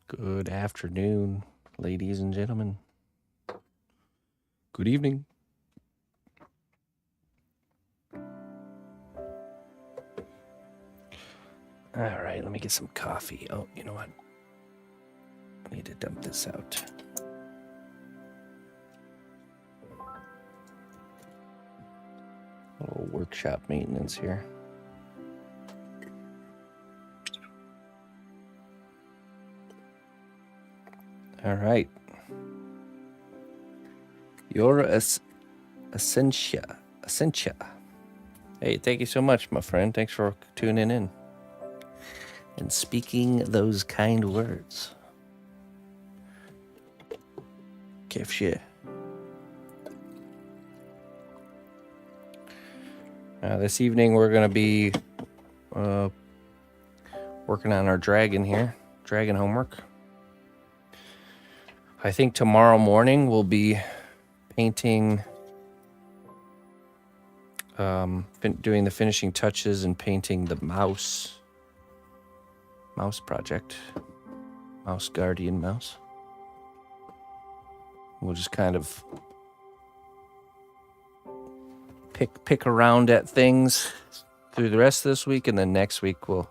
Good afternoon, ladies and gentlemen. Good evening. All right, let me get some coffee. Oh, you know what? I need to dump this out. A little workshop maintenance here. All right. Your Essentia. Hey, thank you so much, my friend. Thanks for tuning in and speaking those kind words. Kefshir. This evening we're going to be working on our dragon here, dragon homework. I think tomorrow morning we'll be painting, doing the finishing touches and painting the mouse project, mouse guardian mouse. We'll just kind of pick around at things through the rest of this week, and then next week we'll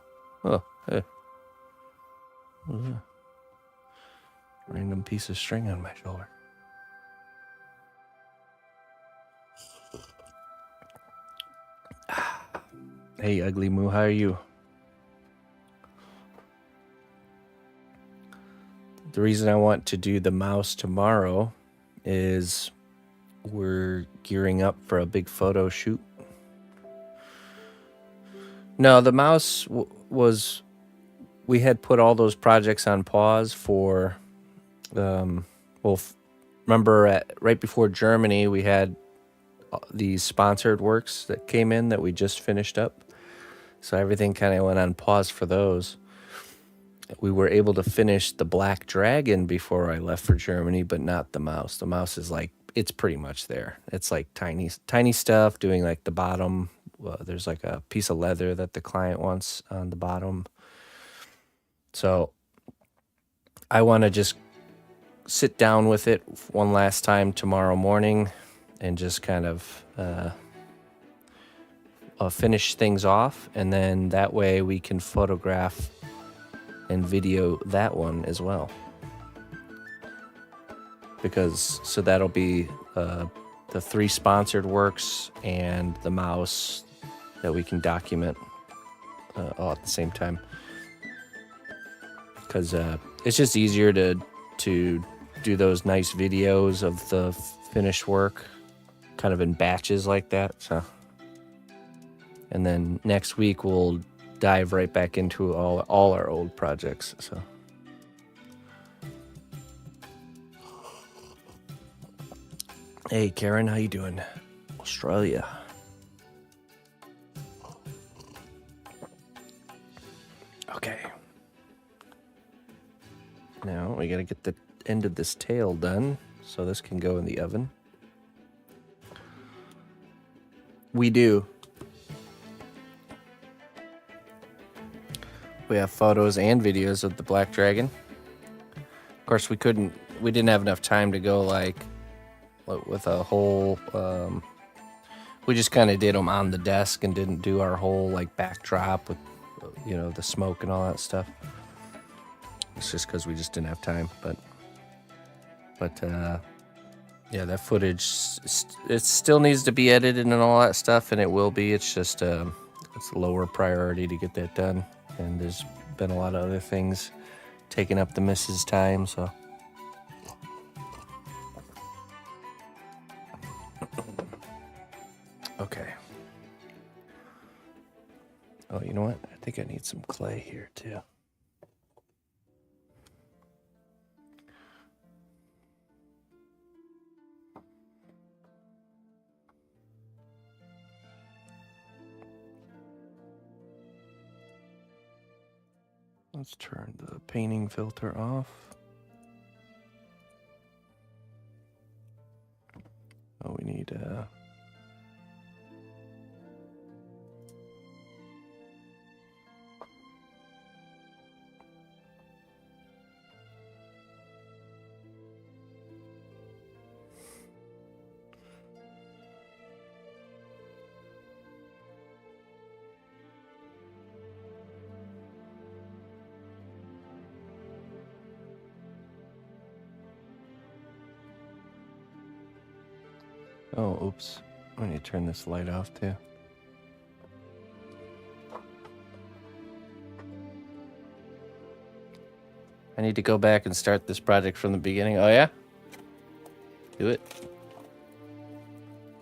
random piece of string on my shoulder. Hey, Ugly Moo, how are you? The reason I want to do the mouse tomorrow is we're gearing up for a big photo shoot. No, the mouse was... We had put all those projects on pause for... remember right before Germany, we had these sponsored works that came in that we just finished up. So everything kind of went on pause for those. We were able to finish the Black Dragon before I left for Germany, but not the mouse. The mouse is like, it's pretty much there. It's like tiny stuff, doing like the bottom. There's like a piece of leather that the client wants on the bottom. So I want to just sit down with it one last time tomorrow morning and just kind of finish things off. And then that way we can photograph and video that one as well. So that'll be the 3 sponsored works and the mouse that we can document all at the same time. Because it's just easier to do those nice videos of the finished work kind of in batches like that. So, and then next week we'll dive right back into all our old projects. So hey Karen, how you doing? Australia. Okay, now we gotta get the end of this tail done so this can go in the oven. We do. We have photos and videos of the Black Dragon. Of course, we didn't have enough time to go like with a whole, we just kind of did them on the desk and didn't do our whole like backdrop with, the smoke and all that stuff. It's just because we just didn't have time, but yeah, that footage, it still needs to be edited and all that stuff, and it will be. It's just, it's a lower priority to get that done. And there's been a lot of other things taking up the missus' time, so. Okay. Oh, you know what? I think I need some clay here, too. Let's turn the painting filter off. Oh, we need Oh, oops. I need to turn this light off too. I need to go back and start this project from the beginning. Oh yeah? Do it.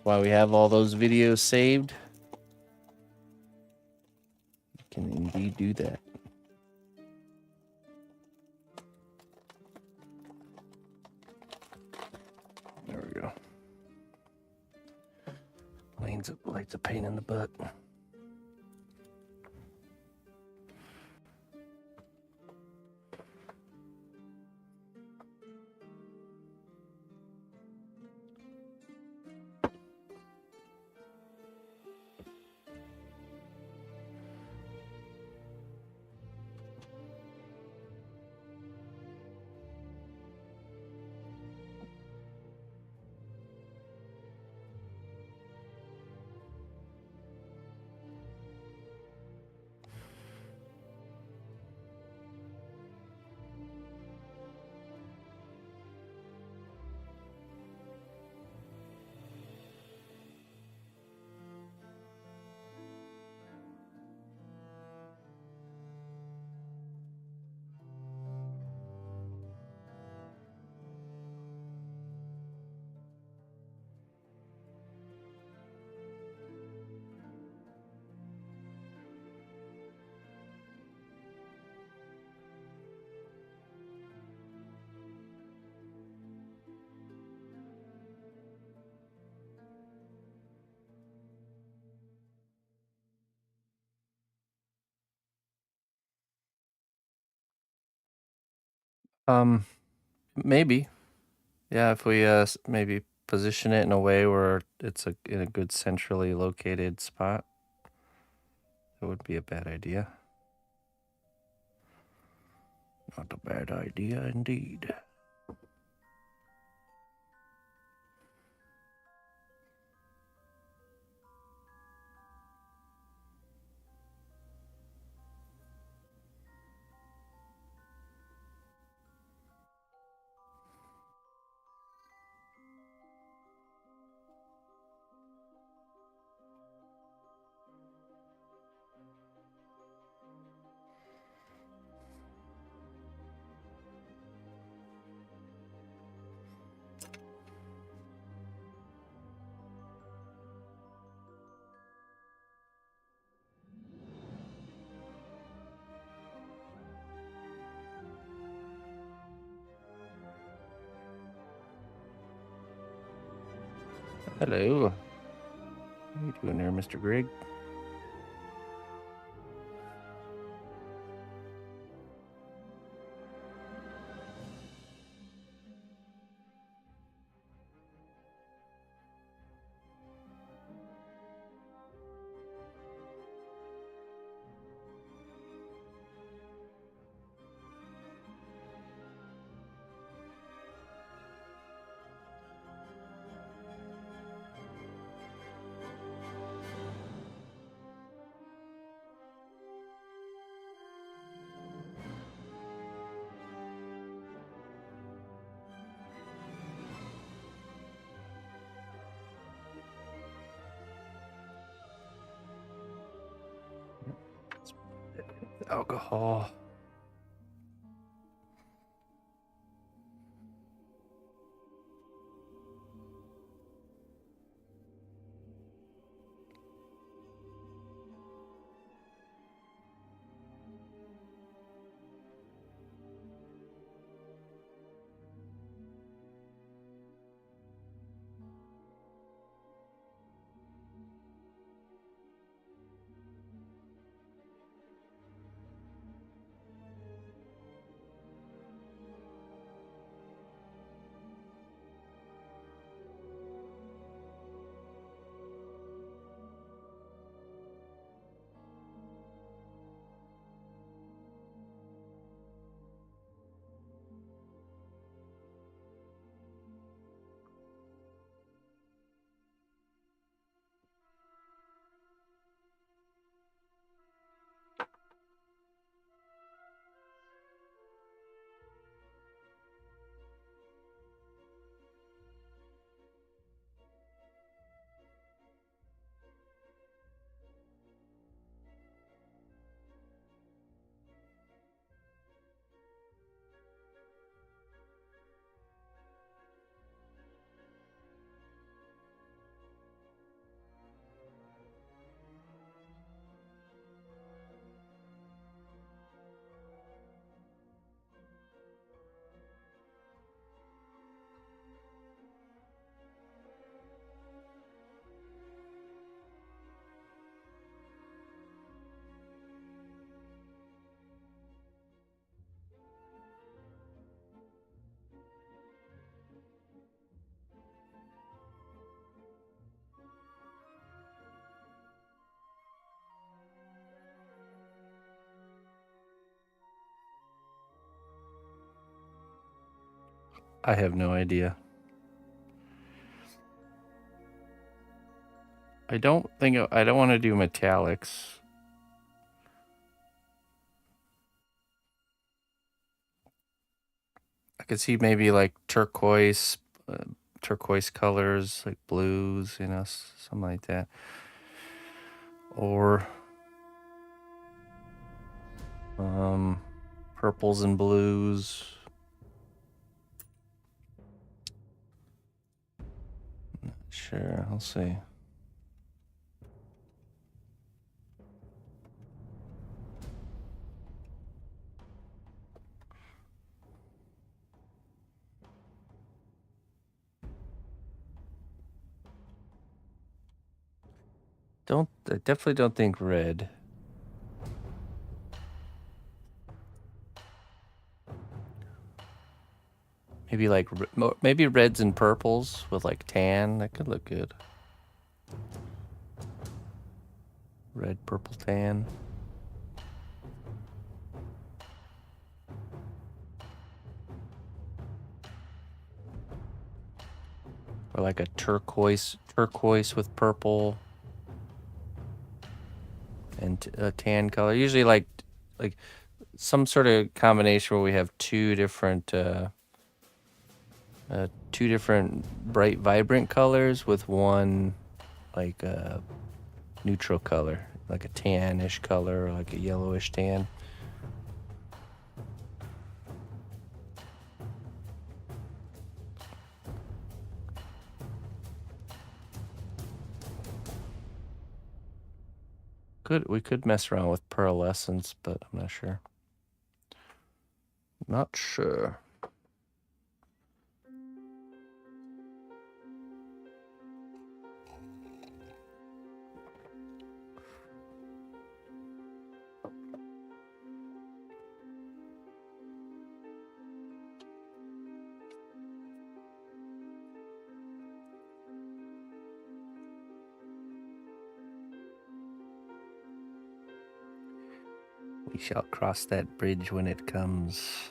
While we have all those videos saved, you can indeed do that. There we go. Light's a pain in the butt. Maybe. Yeah, if we maybe position it in a way where it's in a good centrally located spot, that would be a bad idea. Not a bad idea indeed. Hello. How you doing there, Mr. Greg? Alcohol. I have no idea. I don't want to do metallics. I could see maybe like turquoise colors, like blues, you know, something like that. Or purples and blues. Not sure, I'll see. I definitely don't think red. Maybe like maybe reds and purples with like tan. That could look good. Red, purple, tan. Or like a turquoise with purple and a tan color. Usually like some sort of combination where we have two different bright, vibrant colors with one like neutral color, like a tannish color or like a yellowish tan. We could mess around with pearlescence, but I'm not sure. Not sure. We shall cross that bridge when it comes.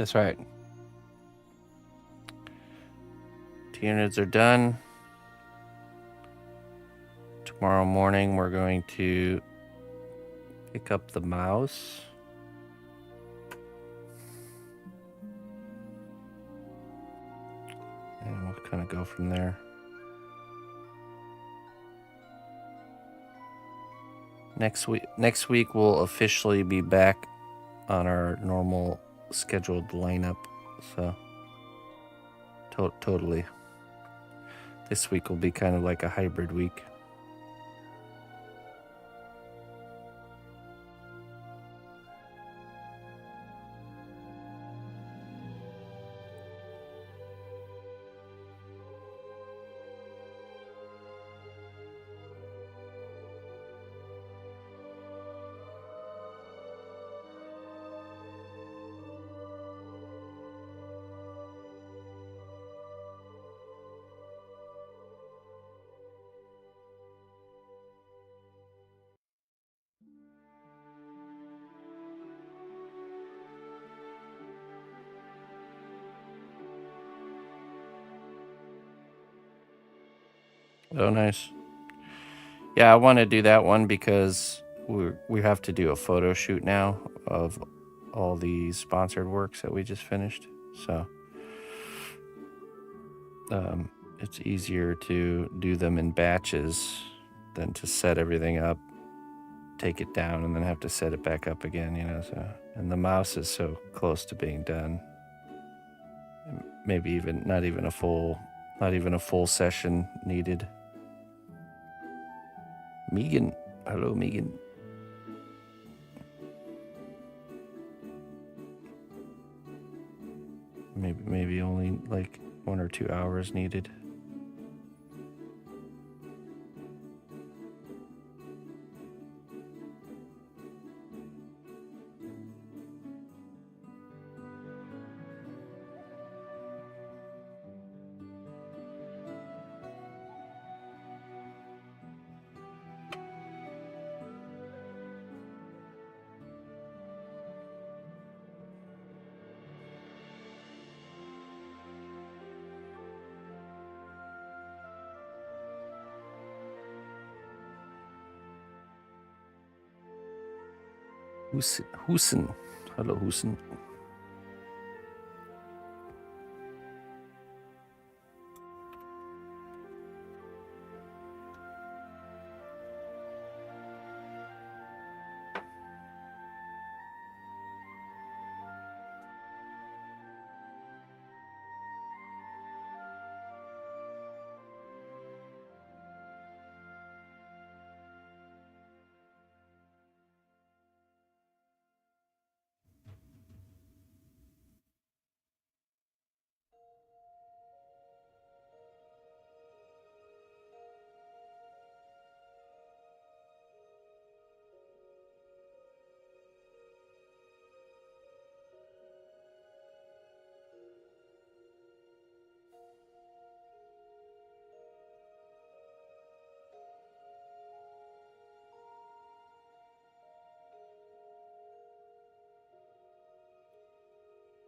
That's right. 2 units are done. Tomorrow morning we're going to pick up the mouse. And we'll kind of go from there. Next week we'll officially be back on our normal scheduled lineup. So totally. This week will be kind of like a hybrid week. Oh, nice. Yeah, I want to do that one because we have to do a photo shoot now of all the sponsored works that we just finished. So it's easier to do them in batches than to set everything up, take it down, and then have to set it back up again, you know. So, and the mouse is so close to being done. Maybe even not even a full session needed. Megan, hello, Megan. Maybe only like 1 or 2 hours needed. Husen. Hello, Husen.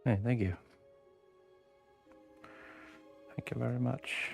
Hey, thank you. Thank you very much.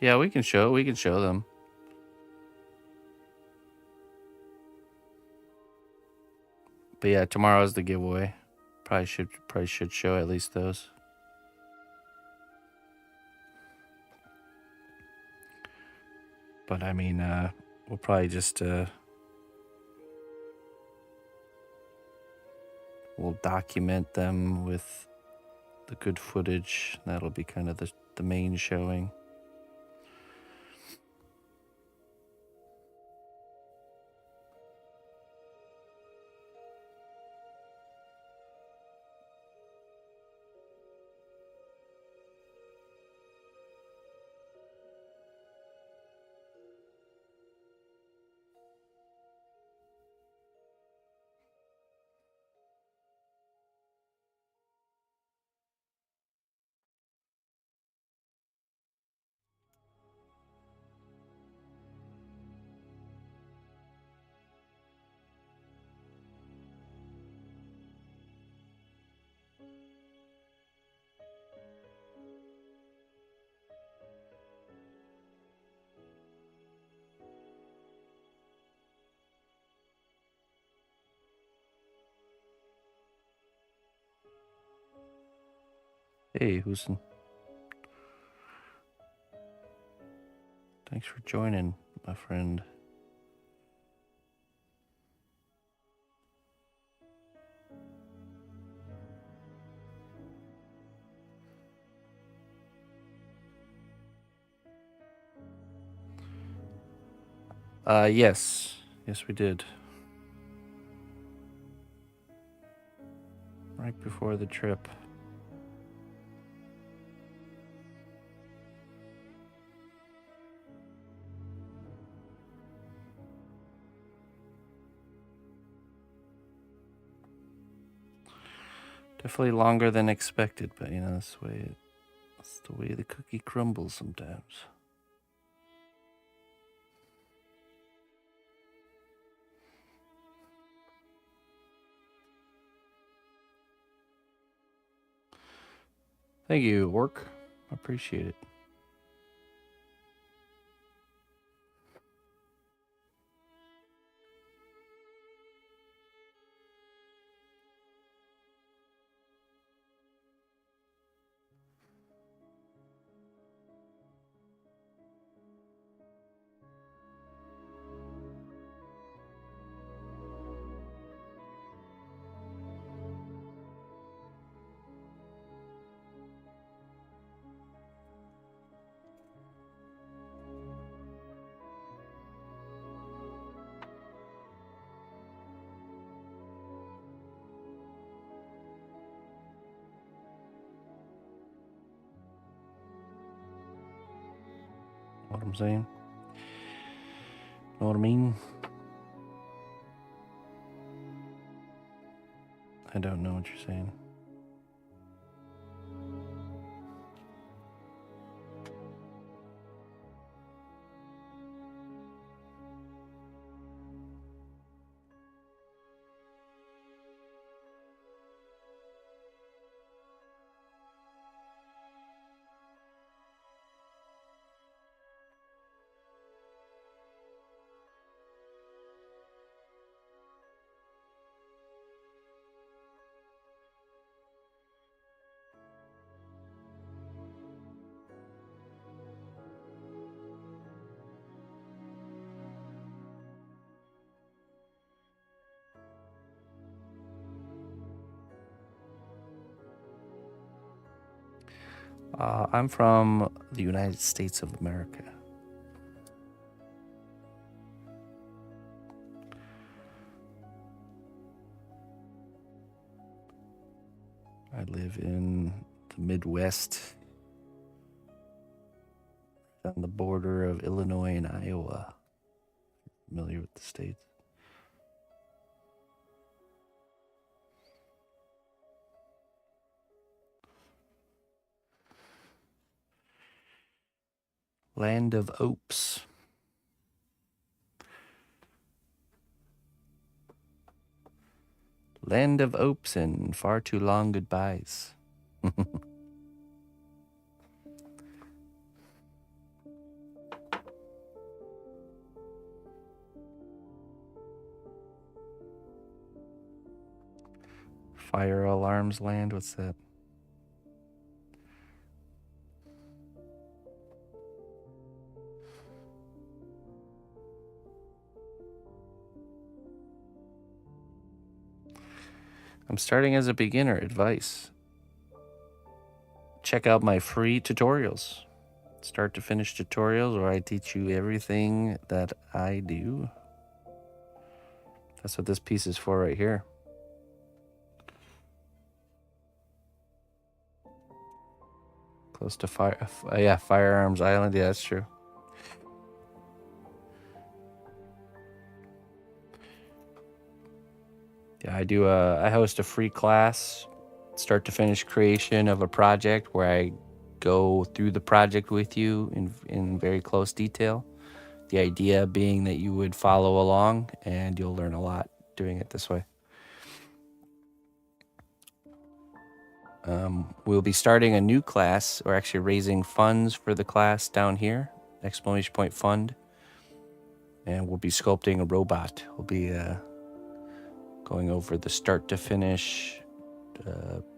Yeah, we can show them. But yeah, tomorrow's the giveaway. Probably should show at least those. But I mean, we'll probably just we'll document them with the good footage. That'll be kind of the main showing. Hey, Houston. Thanks for joining, my friend. Yes, we did. Right before the trip. Definitely longer than expected, but you know, that's the way the cookie crumbles sometimes. Thank you, Orc. I appreciate it. Know what I'm saying? Know what I mean? I don't know what you're saying. I'm from the United States of America. I live in the Midwest, on the border of Illinois and Iowa. Familiar with the states? Land of Opes. Land of Opes and far too long goodbyes. Fire alarms land? What's that? I'm starting as a beginner. Advice. Check out my free tutorials. Start to finish tutorials where I teach you everything that I do. That's what this piece is for right here. Close to Firearms Island. Yeah, that's true. Yeah, I host a free class, start to finish creation of a project where I go through the project with you in very close detail. The idea being that you would follow along and you'll learn a lot doing it this way. We'll be starting a new class, or actually raising funds for the class down here, exclamation point fund. And we'll be sculpting a robot. We'll be going over the start to finish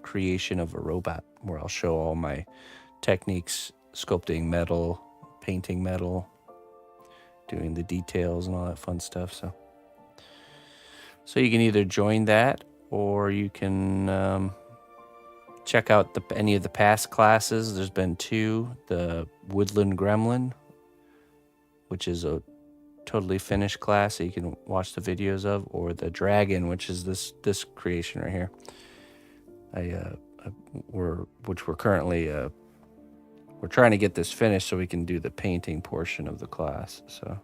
creation of a robot, where I'll show all my techniques, sculpting metal, painting metal, doing the details and all that fun stuff. So you can either join that, or you can check out any of the past classes. There's been 2, the Woodland Gremlin, which is a totally finished class that you can watch the videos of, or the Dragon, which is this creation right here. We're currently we're trying to get this finished so we can do the painting portion of the class. So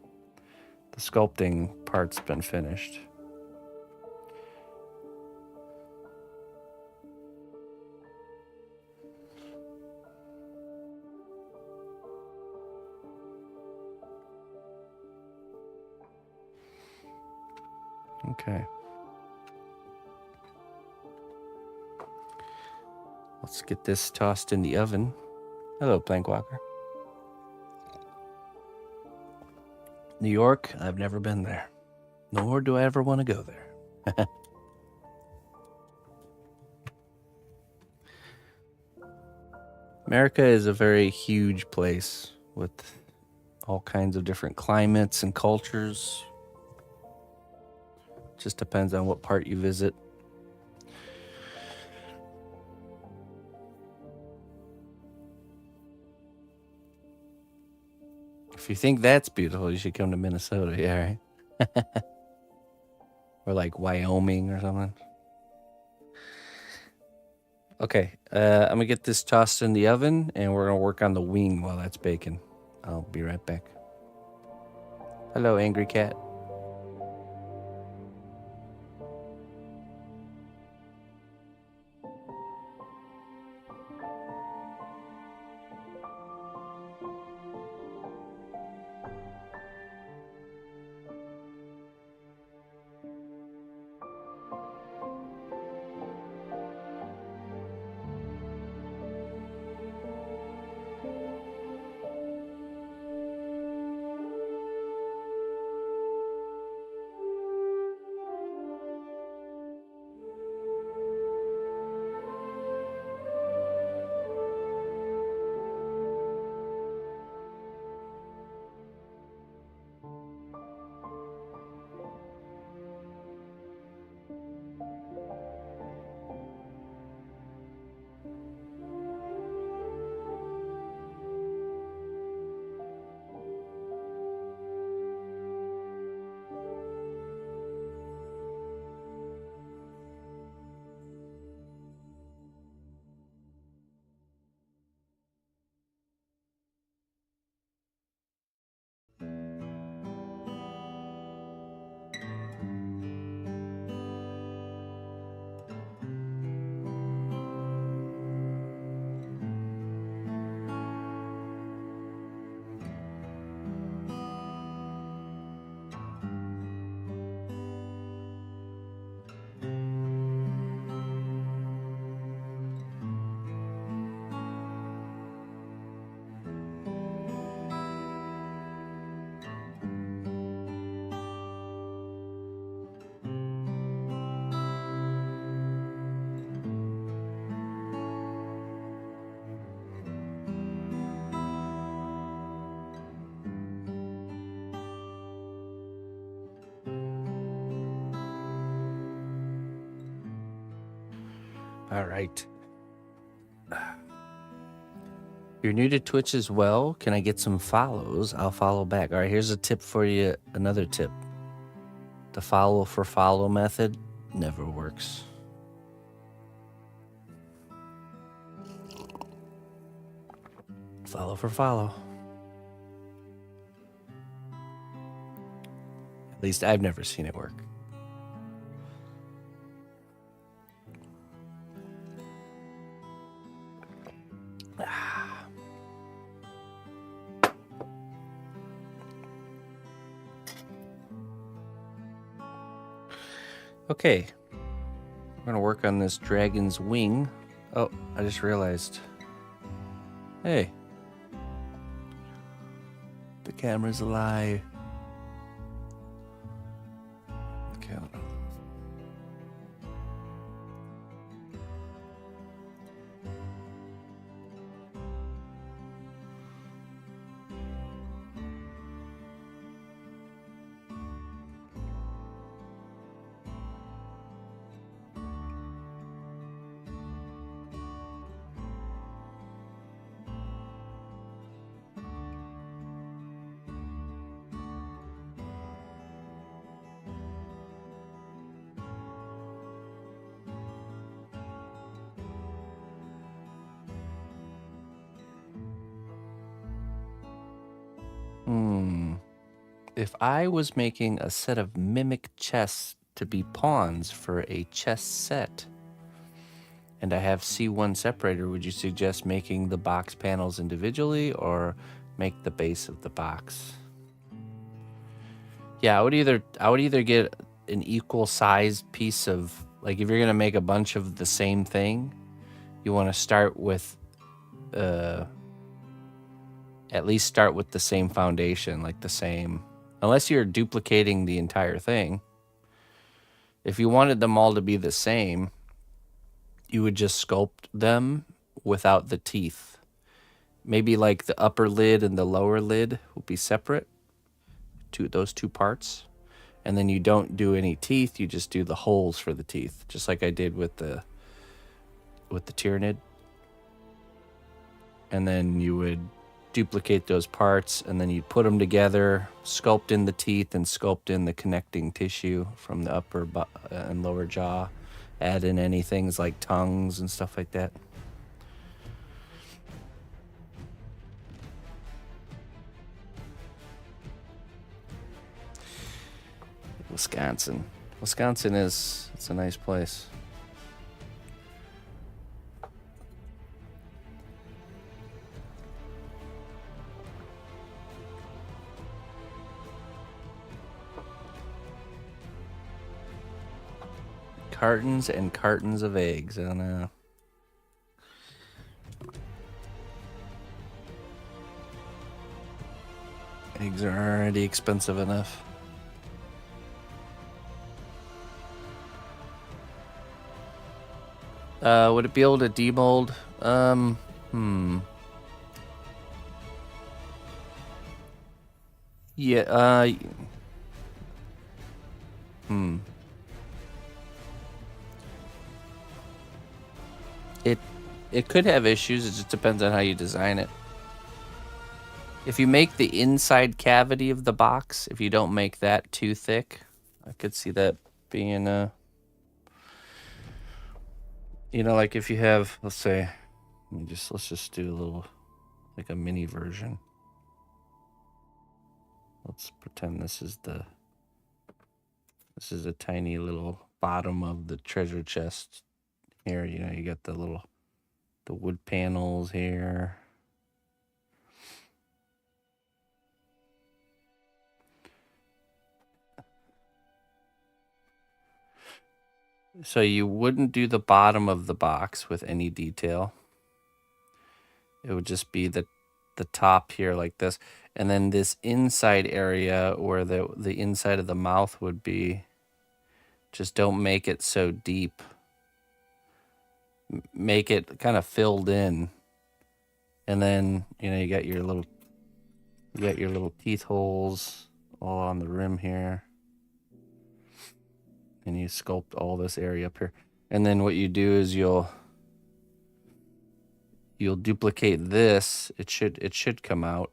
the sculpting part's been finished. Okay. Let's get this tossed in the oven. Hello, Plankwalker. New York, I've never been there. Nor do I ever want to go there. America is a very huge place with all kinds of different climates and cultures. Just depends on what part you visit. If you think that's beautiful, you should come to Minnesota, yeah, right? Or like Wyoming or something. Okay, I'm gonna get this tossed in the oven, and we're gonna work on the wing while that's baking. I'll be right back. Hello, Angry Cat. All right. You're new to Twitch as well. Can I get some follows? I'll follow back. All right, here's a tip for you. Another tip. The follow for follow method never works. Follow for follow. At least I've never seen it work. Okay, we're gonna work on this dragon's wing. Oh, I just realized. Hey, the camera's alive. Okay, hold on. If I was making a set of mimic chests to be pawns for a chess set, and I have C1 separator, would you suggest making the box panels individually or make the base of the box? Yeah, I would either get an equal sized piece of, like, if you're gonna make a bunch of the same thing, you want to start with at least start with the same foundation, like the same, unless you're duplicating the entire thing. If you wanted them all to be the same, you would just sculpt them without the teeth. Maybe like the upper lid and the lower lid will be separate, those two parts. And then you don't do any teeth, you just do the holes for the teeth, just like I did with the Tyranid. And then you would duplicate those parts, and then you'd put them together, sculpt in the teeth and sculpt in the connecting tissue from the upper and lower jaw, add in any things like tongues and stuff like that. Wisconsin it's a nice place. Cartons and cartons of eggs. I don't know. Eggs are already expensive enough. Would it be able to demold? Yeah, It could have issues. It just depends on how you design it. If you make the inside cavity of the box, if you don't make that too thick, I could see that being like if you have, let's say, let's just do a little, like a mini version. Let's pretend this is a tiny little bottom of the treasure chest here. You got the wood panels here. So you wouldn't do the bottom of the box with any detail. It would just be the top here like this. And then this inside area where the inside of the mouth would be, just don't make it so deep. Make it kind of filled in. And then, you got your little teeth holes all on the rim here. And you sculpt all this area up here. And then what you do is you'll you'll duplicate this. It should come out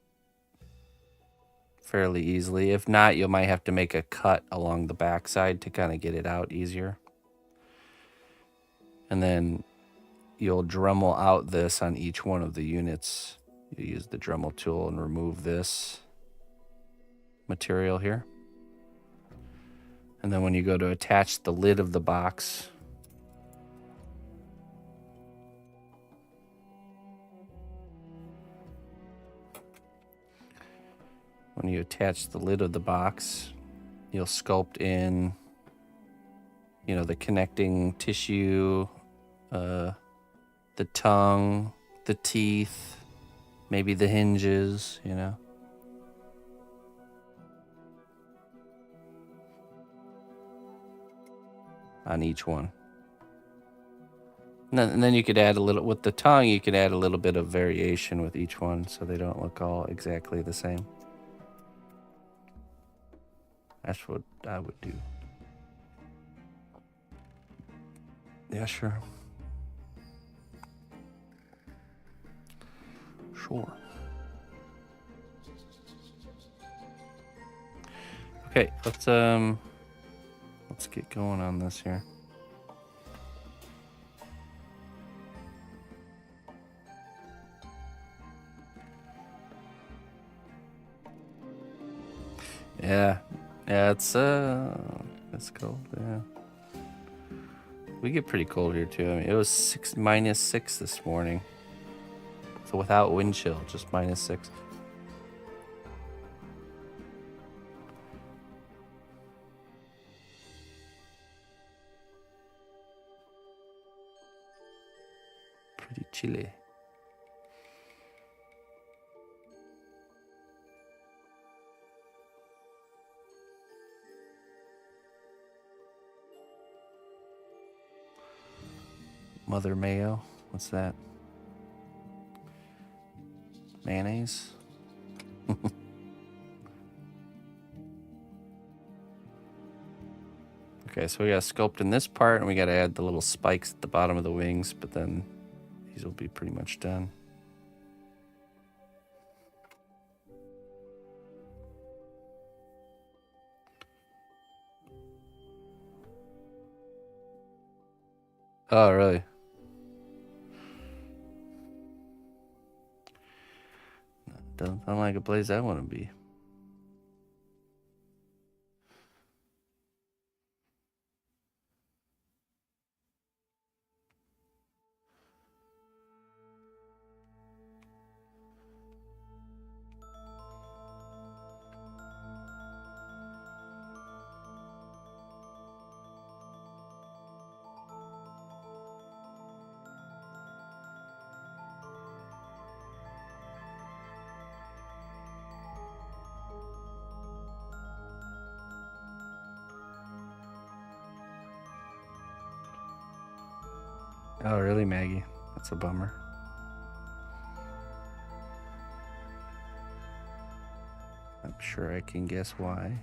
fairly easily. If not, you might have to make a cut along the backside to kind of get it out easier. And then you'll Dremel out this on each one of the units. You use the Dremel tool and remove this material here. And then when you go to attach the lid of the box, when you attach the lid of the box, you'll sculpt in, you know, the connecting tissue, the tongue, the teeth, maybe the hinges, you know. On each one. And then you could add a little, with the tongue, you could add a little bit of variation with each one so they don't look all exactly the same. That's what I would do. Yeah, sure. Sure. Okay, let's get going on this here. Yeah, it's cold. Yeah, we get pretty cold here too. I mean, it was -6 this morning, so without wind chill, just -6. Pretty chilly. Mother mayo. What's that? Mayonnaise? Okay, so we got to sculpt in this part, and we got to add the little spikes at the bottom of the wings, but then these will be pretty much done. Oh, really? Doesn't sound like a place I want to be. Oh, really, Maggie? That's a bummer. I'm sure I can guess why.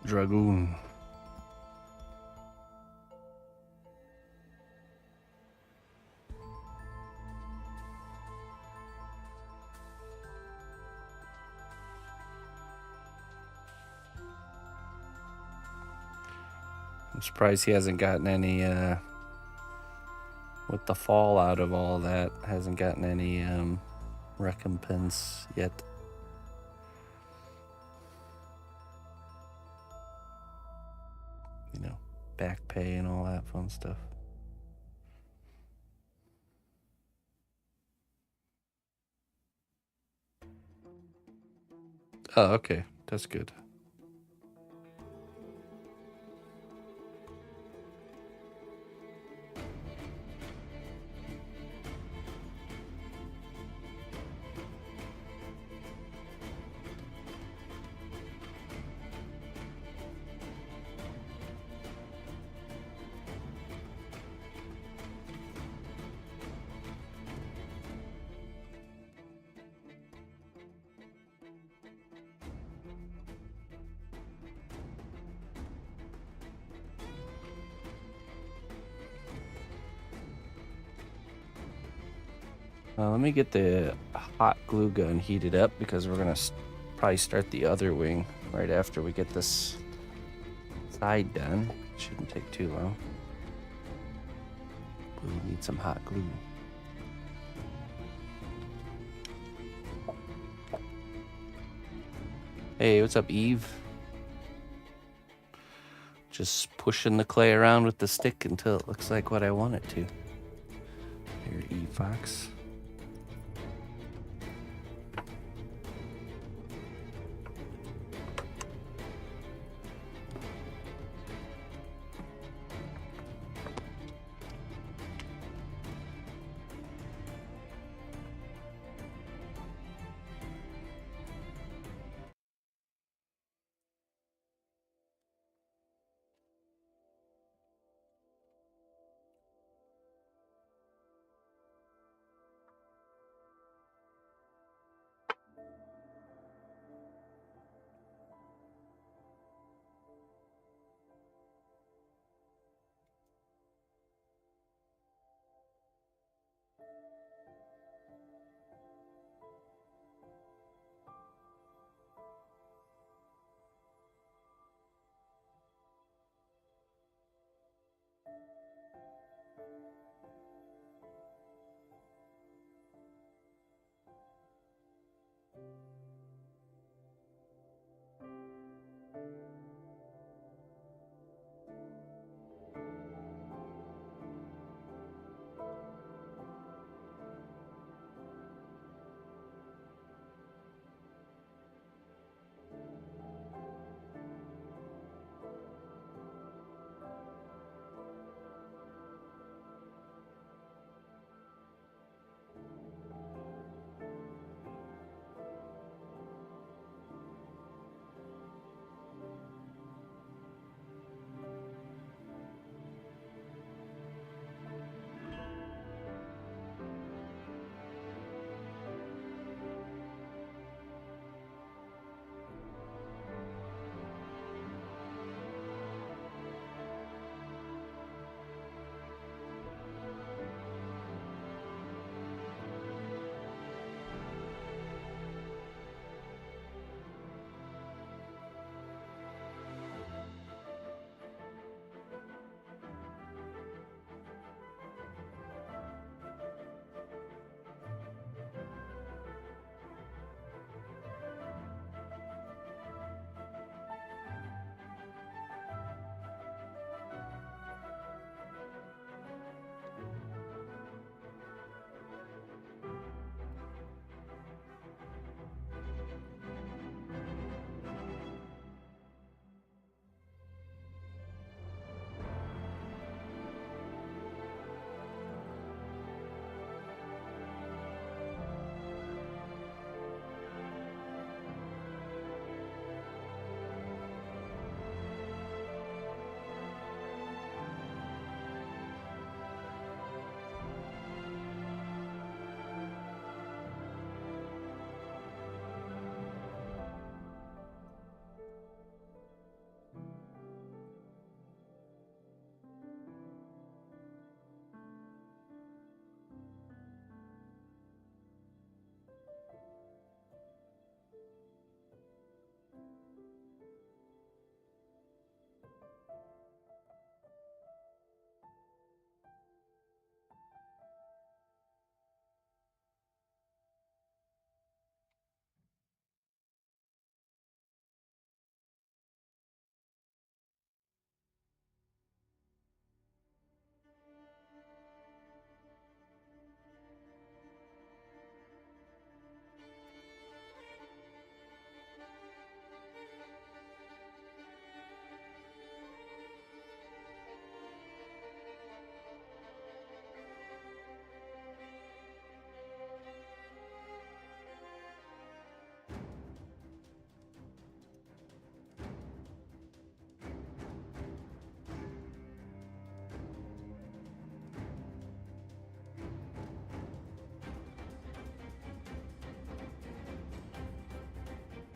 Dragoon. I'm surprised he hasn't gotten any, with the fallout of all that, hasn't gotten any recompense yet. You know, back pay and all that fun stuff. Oh, okay. That's good. Let me get the hot glue gun heated up because we're gonna probably start the other wing right after we get this side done. Shouldn't take too long. We need some hot glue. Hey, what's up, Eve? Just pushing the clay around with the stick until it looks like what I want it to. Here, Eve Fox.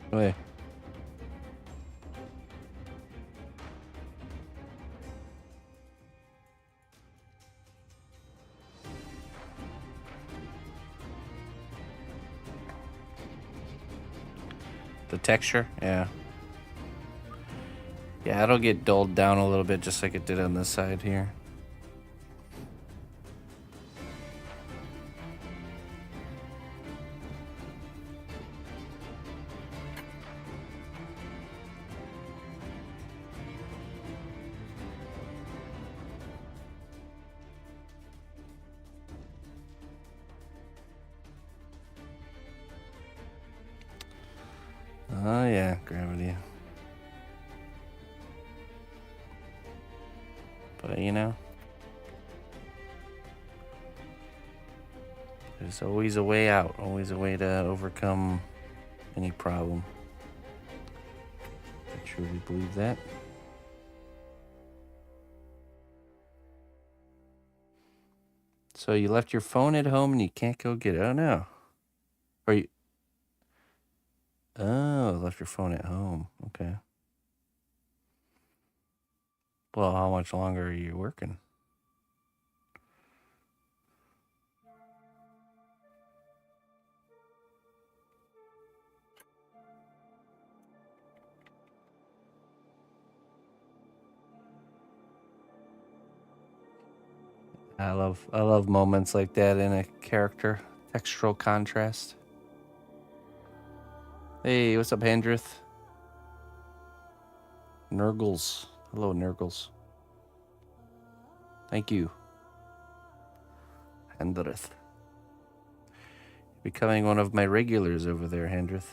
Hey. The texture, yeah. Yeah, it'll get dulled down a little bit just like it did on this side here. Oh yeah, gravity. But you know, there's always a way out, always a way to overcome any problem. I truly believe that. So you left your phone at home and you can't go get it? Oh no. Or you... Oh, left your phone at home. Okay. Well, how much longer are you working? I love moments like that in a character. Textural contrast. Hey, what's up, Hendrith? Nurgles. Hello, Nurgles. Thank you. Hendrith. Becoming one of my regulars over there, Hendrith.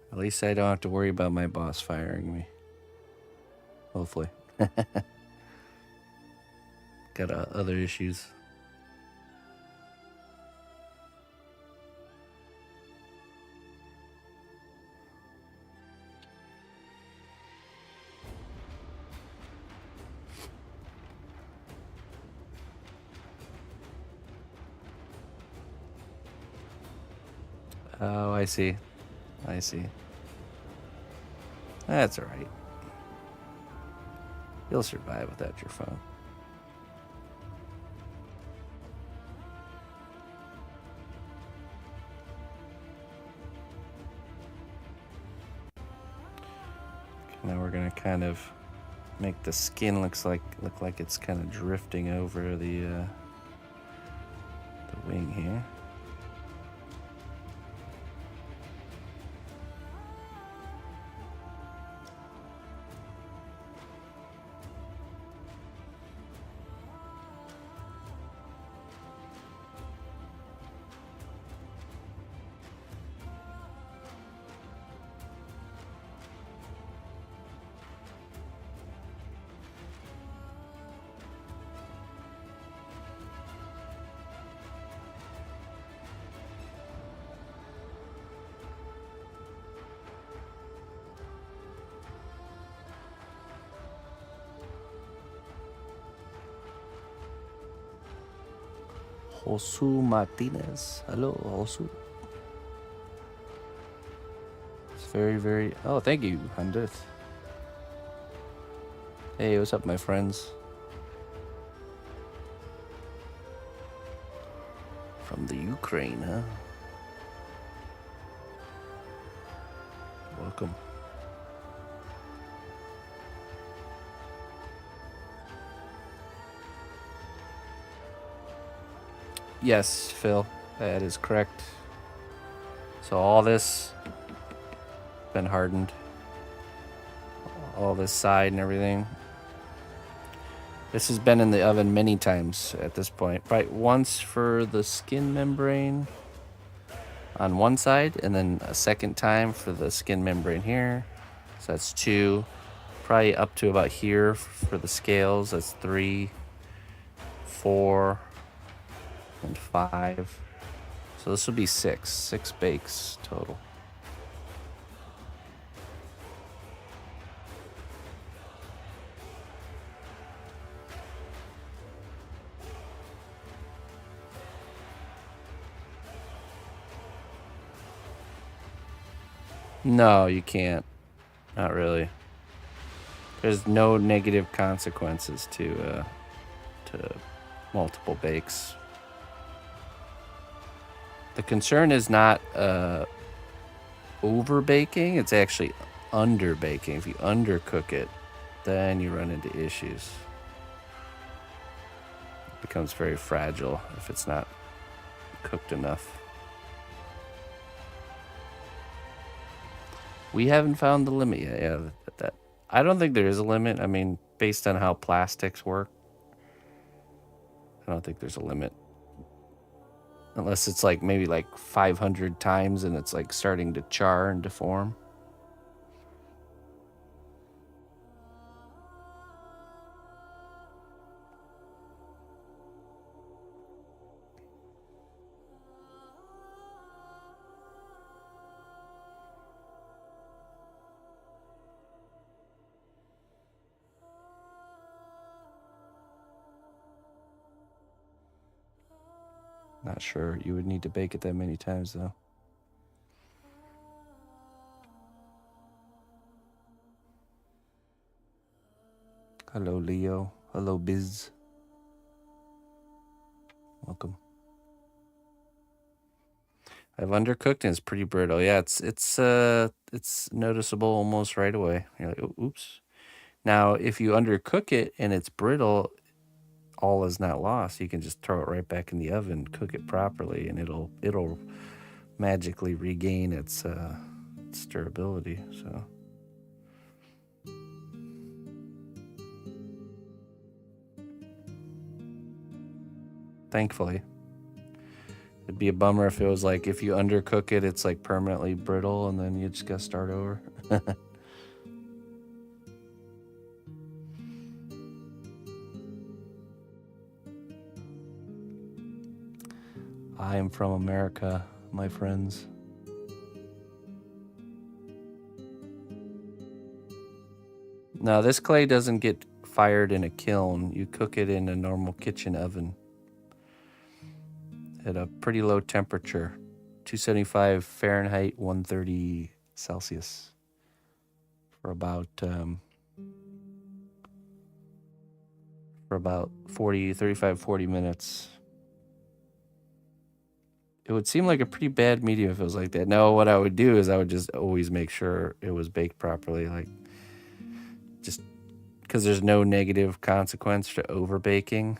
At least I don't have to worry about my boss firing me. Hopefully. Got other issues. Oh, I see. I see. That's alright. You'll survive without your phone. Now we're gonna kind of make the skin look like it's kind of drifting over the wing here. Josu Martinez. Hello, Josu. It's very, very... Oh, thank you, Hundredth. Hey, what's up, my friends? From the Ukraine, huh? Welcome. Yes, Phil, that is correct. So all this been hardened, all this side and everything. This has been in the oven many times at this point. Probably once for the skin membrane on one side, and then a second time for the skin membrane here. So that's 2. Probably up to about here for the scales. That's 3, 4, and 5. So this will be 6 bakes total. No, you can't. Not really. There's no negative consequences to multiple bakes. The concern is not over baking, it's actually under baking. If you undercook it, then you run into issues. It becomes very fragile if it's not cooked enough. We haven't found the limit yet. Yeah, that I don't think there is a limit. I mean, based on how plastics work, I don't think there's a limit. Unless it's like maybe like 500 times and it's like starting to char and deform. Not sure. You would need to bake it that many times, though. Hello, Leo. Hello, Biz. Welcome. I've undercooked and it's pretty brittle. Yeah, it's noticeable almost right away. You're like, oh, oops. Now, if you undercook it and it's brittle, all is not lost. You can just throw it right back in the oven, cook it properly, and it'll magically regain its durability. So, thankfully, it'd be a bummer if it was like if you undercook it, it's like permanently brittle, and then you just gotta start over. I am from America, my friends. No, this clay doesn't get fired in a kiln. You cook it in a normal kitchen oven at a pretty low temperature, 275 Fahrenheit, 130 Celsius, for about 40 minutes. It would seem like a pretty bad medium if it was like that. No, what I would do is I would just always make sure it was baked properly, like just because there's no negative consequence to over baking.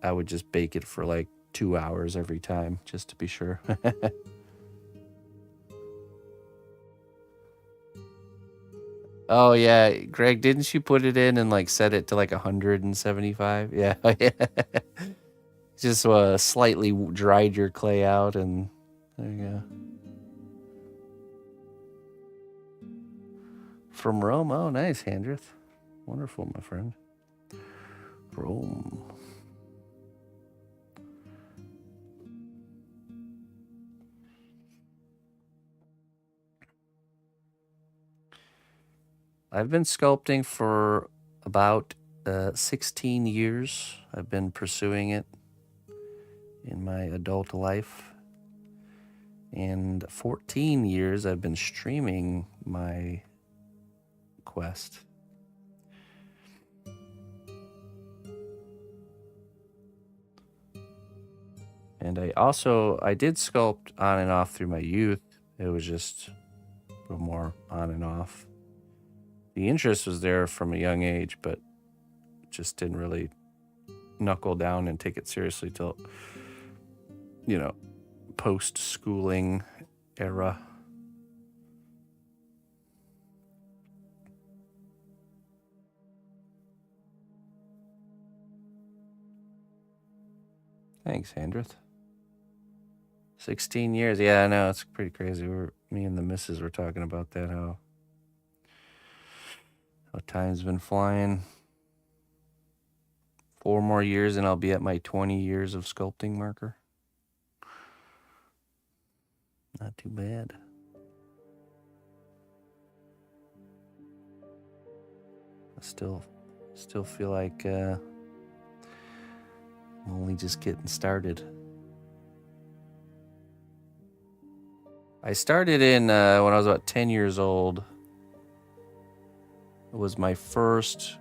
I would just bake it for like 2 hours every time just to be sure. Oh yeah, Greg, didn't you put it in and like set it to like 175? Yeah, yeah. Just slightly dried your clay out, and there you go. From Rome. Oh, nice, Handrith. Wonderful, my friend. Rome. I've been sculpting for about 16 years. I've been pursuing it in my adult life. And 14 years I've been streaming my quest. And I did sculpt on and off through my youth. It was just a little more on and off. The interest was there from a young age, but just didn't really knuckle down and take it seriously till post-schooling era. Thanks, Andrith. 16 years. Yeah, I know. It's pretty crazy. Me and the missus were talking about that, how time's been flying. 4 more years and I'll be at my 20 years of sculpting marker. Not too bad. I still feel like I'm only just getting started. I started in when I was about 10 years old. It was my first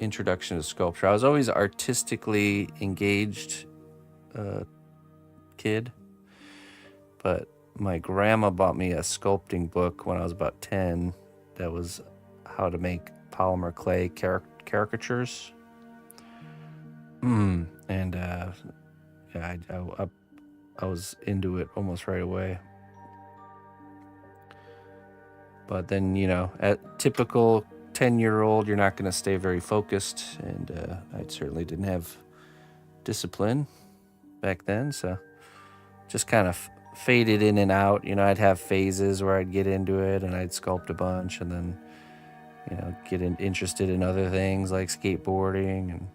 introduction to sculpture. I was always artistically engaged kid, but my grandma bought me a sculpting book when I was about 10 that was how to make polymer clay caricatures. And yeah, I was into it almost right away. But then, at typical 10-year-old, you're not going to stay very focused, and I certainly didn't have discipline back then, so just kind of faded in and out. I'd have phases where I'd get into it and I'd sculpt a bunch, and then get interested in other things like skateboarding and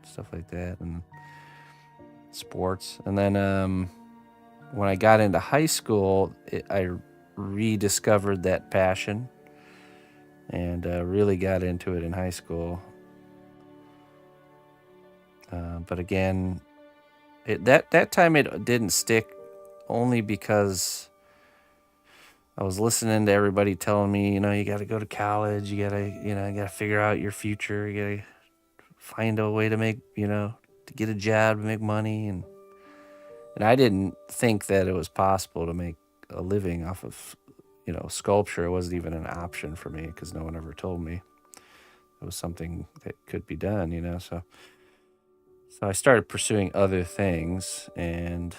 stuff like that, and sports. And then when I got into high school, I rediscovered that passion and really got into it in high school. But again, that time it didn't stick, only because I was listening to everybody telling me, you got to go to college, you got to figure out your future, you got to find a way to make, to get a job, to make money, and I didn't think that it was possible to make a living off of, sculpture. It wasn't even an option for me because no one ever told me it was something that could be done, so I started pursuing other things, and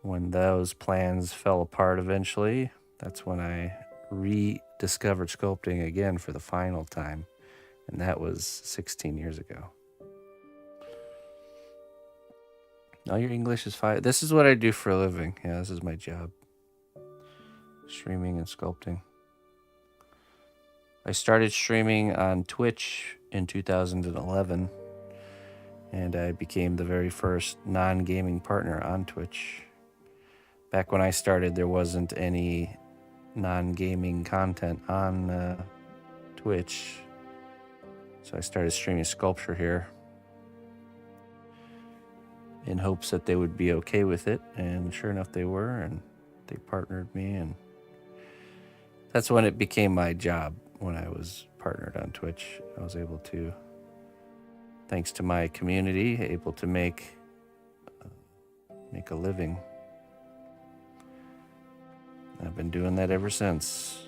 when those plans fell apart eventually, that's when I rediscovered sculpting again for the final time, and that was 16 years ago. Oh, your English is fine. This is what I do for a living. Yeah, this is my job. Streaming and sculpting. I started streaming on Twitch in 2011, and I became the very first non-gaming partner on Twitch. Back when I started, there wasn't any non-gaming content on Twitch, so I started streaming sculpture here in hopes that they would be okay with it, and sure enough they were, and they partnered me, and that's when it became my job. When I was partnered on Twitch, I was able to, thanks to my community, able to make a living. I've been doing that ever since.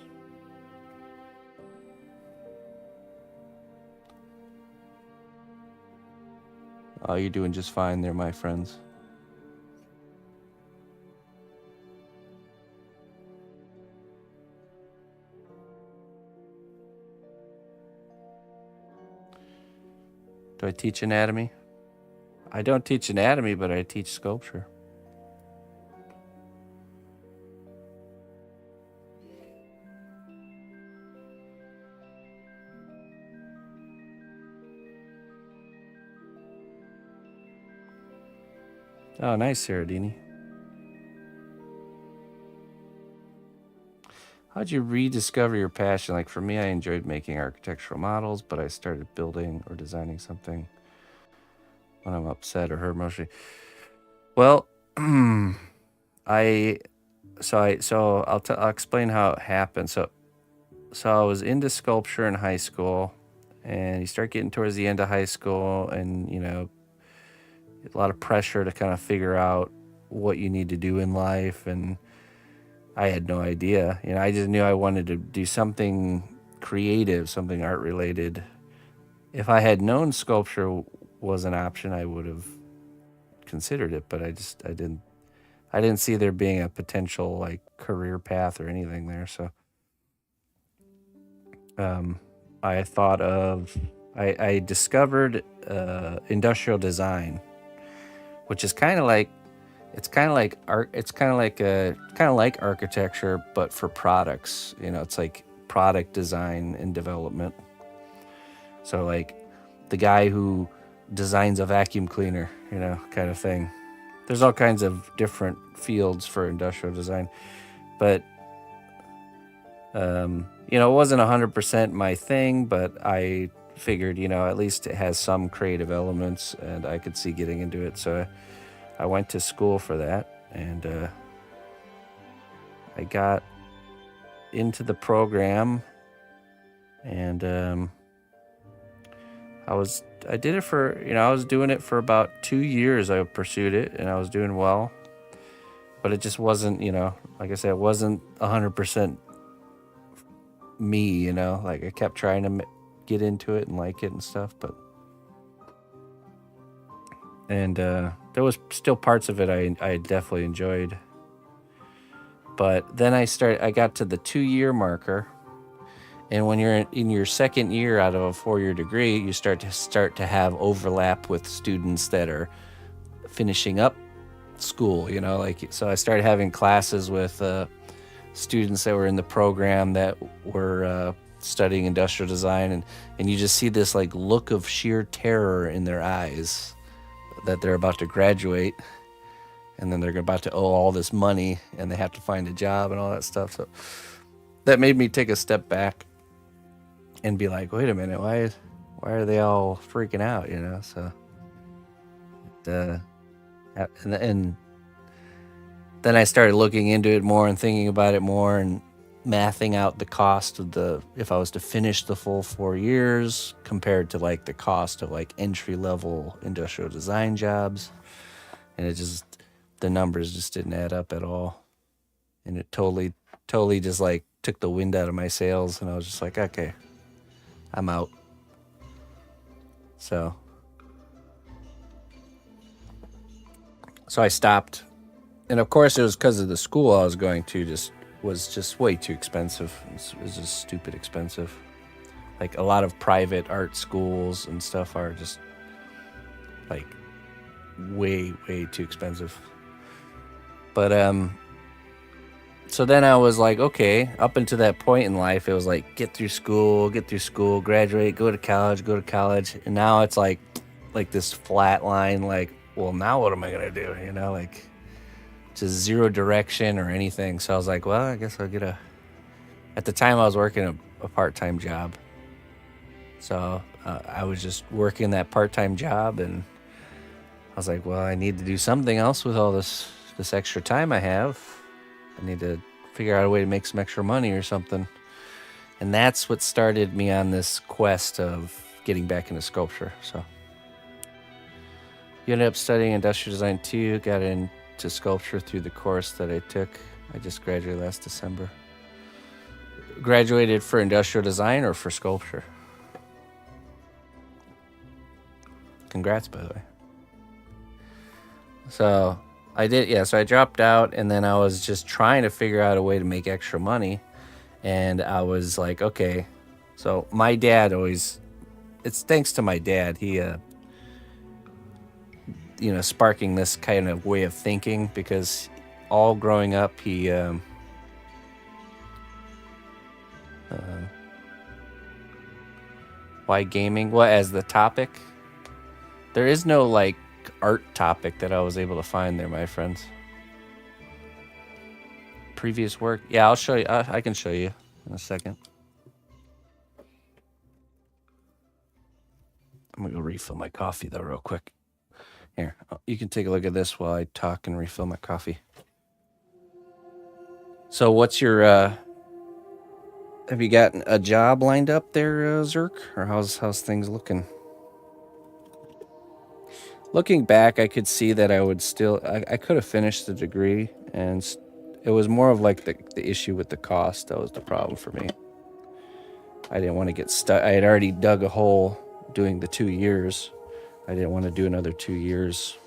Oh, you're doing just fine there, my friends. Do I teach anatomy? I don't teach anatomy, but I teach sculpture. Oh, nice, Saradini. How'd you rediscover your passion? Like for me, I enjoyed making architectural models, but I started building or designing something when I'm upset or hurt emotionally. Well, I'll explain how it happened. So I was into sculpture in high school, and you start getting towards the end of high school, and a lot of pressure to kind of figure out what you need to do in life, and I had no idea. I just knew I wanted to do something creative, something art related. If I had known sculpture was an option, I would have considered it, but I didn't see there being a potential like career path or anything there. So I thought of I discovered industrial design, which is kind of like it's kind of like art. It's kind of like architecture, but for products. It's like product design and development. So like the guy who designs a vacuum cleaner, kind of thing. There's all kinds of different fields for industrial design, but it wasn't 100% my thing, but I figured, at least it has some creative elements and I could see getting into it. So I went to school for that, and I got into the program, and I did it for, I was doing it for about 2 years. I pursued it and I was doing well, but it just wasn't, like I said, it wasn't 100% me, like I kept trying to get into it and like it and stuff, and there was still parts of it I definitely enjoyed. But then I got to the 2-year marker, and when you're in your second year out of a 4-year degree, you start to have overlap with students that are finishing up school, so I started having classes with students that were in the program that were studying industrial design, and you just see this like look of sheer terror in their eyes that they're about to graduate, and then they're about to owe all this money and they have to find a job and all that stuff. So that made me take a step back and be like, wait a minute, why are they all freaking out, so and then I started looking into it more and thinking about it more and mathing out the cost of if I was to finish the full 4 years compared to like the cost of like entry level industrial design jobs. And the numbers just didn't add up at all. And it totally just like took the wind out of my sails. And I was just like, okay, I'm out. So I stopped. And of course, it was because of the school I was going to was just way too expensive. It was just stupid expensive. Like a lot of private art schools and stuff are just like way too expensive. But so then I was like, okay, up until that point in life, it was like get through school, graduate, go to college, and now it's like this flat line. Like, well, now what am I gonna do? Like just zero direction or anything. So I was like, well, I guess I'll get at the time I was working a part-time job. So I was just working that part-time job, and I was like, well, I need to do something else with all this extra time I have. I need to figure out a way to make some extra money or something. And that's what started me on this quest of getting back into sculpture. So you ended up studying industrial design too, got into sculpture through the course that I took. I just graduated last December. Graduated for industrial design or for sculpture? Congrats, by the way. So I did, yeah. So I dropped out, and then I was just trying to figure out a way to make extra money. And I was like, okay. So my dad always, it's thanks to my dad, he, sparking this kind of way of thinking, because all growing up, he, why gaming? Well, as the topic, there is no like art topic that I was able to find there, my friends. Previous work. Yeah, I'll show you. I can show you in a second. I'm gonna go refill my coffee though real quick. Here, you can take a look at this while I talk and refill my coffee. So what's your, have you got a job lined up there, Zerk? Or how's things looking? Looking back, I could see that I would still, I could have finished the degree, and it was more of like the issue with the cost. That was the problem for me. I didn't want to get stuck. I had already dug a hole doing the 2 years. I didn't want to do another 2 years.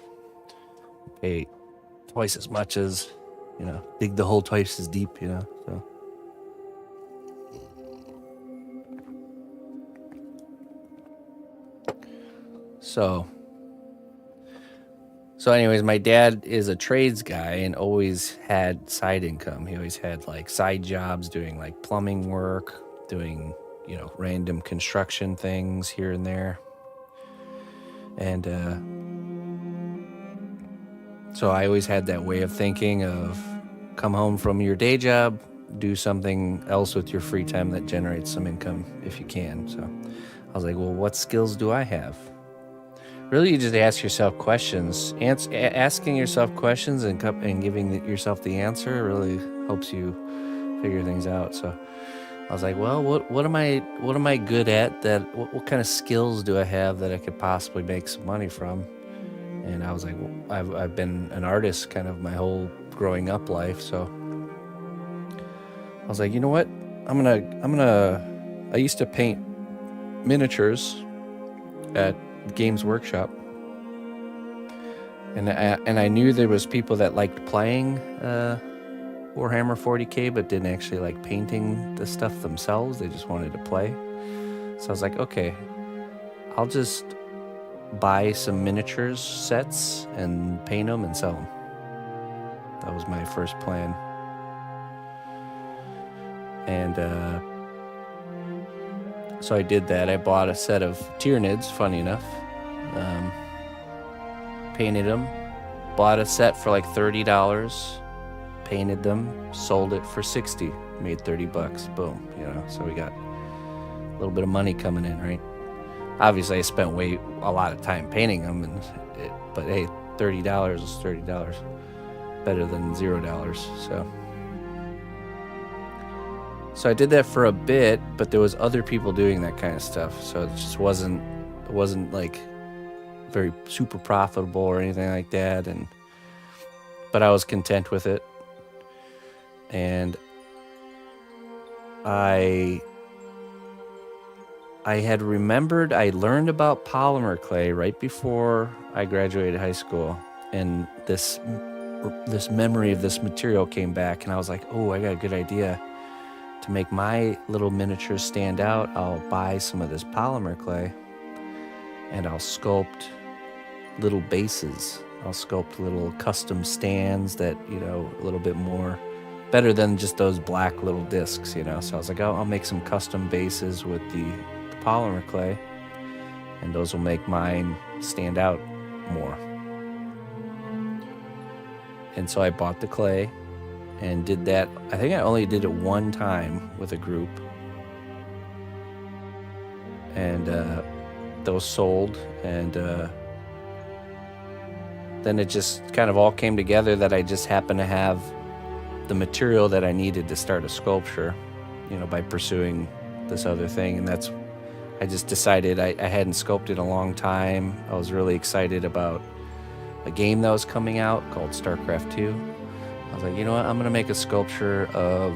pay twice as much as, dig the hole twice as deep, So anyways, my dad is a trades guy and always had side income. He always had like side jobs doing like plumbing work, doing, random construction things here and there. And so I always had that way of thinking of come home from your day job, do something else with your free time that generates some income if you can. So I was like, well, what skills do I have? Really, you just ask yourself questions. Asking yourself questions and giving yourself the answer really helps you figure things out. So I was like, well, what am I good at? What kind of skills do I have that I could possibly make some money from? And I was like, well, I've been an artist kind of my whole growing up life. So I was like, you know what? I used to paint miniatures at Games Workshop, and I knew there was people that liked playing Warhammer 40K but didn't actually like painting the stuff themselves. They just wanted to play. So I was like, okay, I'll just buy some miniatures sets and paint them and sell them. That was my first plan. And so I did that. I bought a set of Tyranids, funny enough. Painted them. Bought a set for like $30. Painted them. Sold it for $60. Made $30. Boom. So we got a little bit of money coming in, right? Obviously, I spent a lot of time painting them, but hey, $30 is $30. Better than $0. So I did that for a bit, but there was other people doing that kind of stuff. So it just wasn't like very super profitable or anything like that. But I was content with it. And I had remembered I learned about polymer clay right before I graduated high school, and this memory of this material came back, and I was like, oh, I got a good idea. To make my little miniatures stand out, I'll buy some of this polymer clay and I'll sculpt little bases. I'll sculpt little custom stands that, a little bit more better than just those black little discs, So I was like, oh, I'll make some custom bases with the polymer clay, and those will make mine stand out more. And so I bought the clay and did that. I think I only did it one time with a group, and those sold, and then it just kind of all came together that I just happened to have the material that I needed to start a sculpture, by pursuing this other thing. And I just decided I hadn't sculpted in a long time. I was really excited about a game that was coming out called StarCraft 2. I was like, you know what? I'm going to make a sculpture of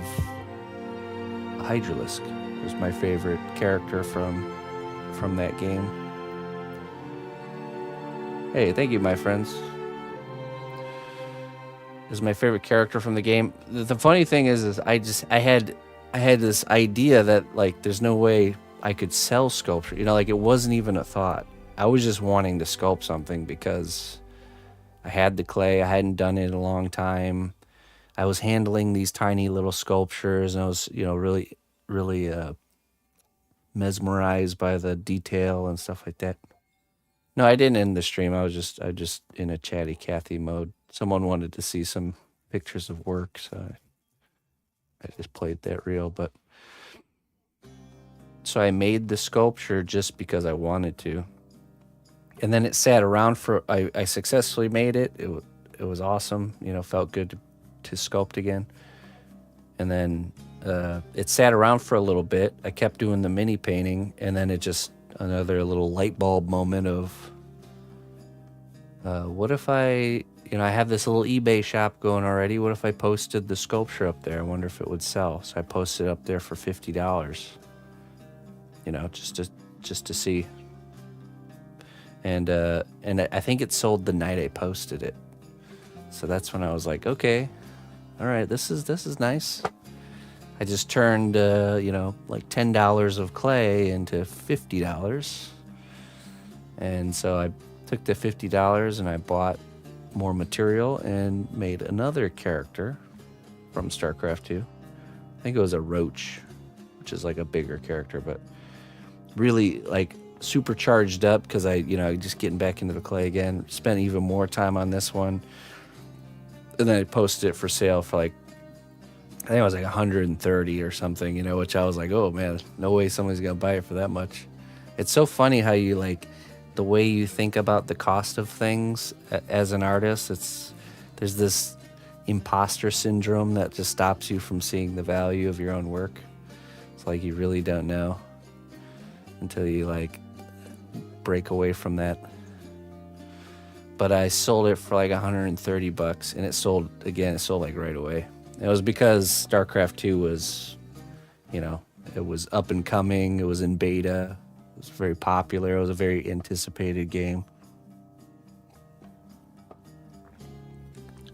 a Hydralisk. It was my favorite character from that game. Hey, thank you, my friends. This is my favorite character from the game. The funny thing is I had this idea that like there's no way I could sell sculpture. It wasn't even a thought. I was just wanting to sculpt something because I had the clay. I hadn't done it in a long time. I was handling these tiny little sculptures, and I was, really, really mesmerized by the detail and stuff like that. No, I didn't end the stream. I was just in a chatty Cathy mode. Someone wanted to see some pictures of work, so I just played that reel. But so I made the sculpture just because I wanted to, and then it sat around for. I successfully made it. It was awesome. Felt good to sculpt again. And then it sat around for a little bit. I kept doing the mini painting, and then it just another little light bulb moment of what if I have this little eBay shop going already. What if I posted the sculpture up there? I wonder if it would sell. So I posted it up there for $50. Just to see. And I think it sold the night I posted it. So that's when I was like, okay, all right, this is nice. I just turned, like $10 of clay into $50. And so I took the $50 and I bought more material and made another character from StarCraft 2. I think it was a roach, which is like a bigger character, but really like super charged up because I just getting back into the clay again. Spent even more time on this one. And then I posted it for sale for like, I think it was like 130 or something, which I was like, oh man, no way somebody's gonna buy it for that much. It's so funny how you like the way you think about the cost of things as an artist. There's this imposter syndrome that just stops you from seeing the value of your own work. It's like you really don't know until you like break away from that. But I sold it for like $130 and it sold like right away. It was because StarCraft 2 was, it was up and coming. It was in beta. It was very popular. It was a very anticipated game.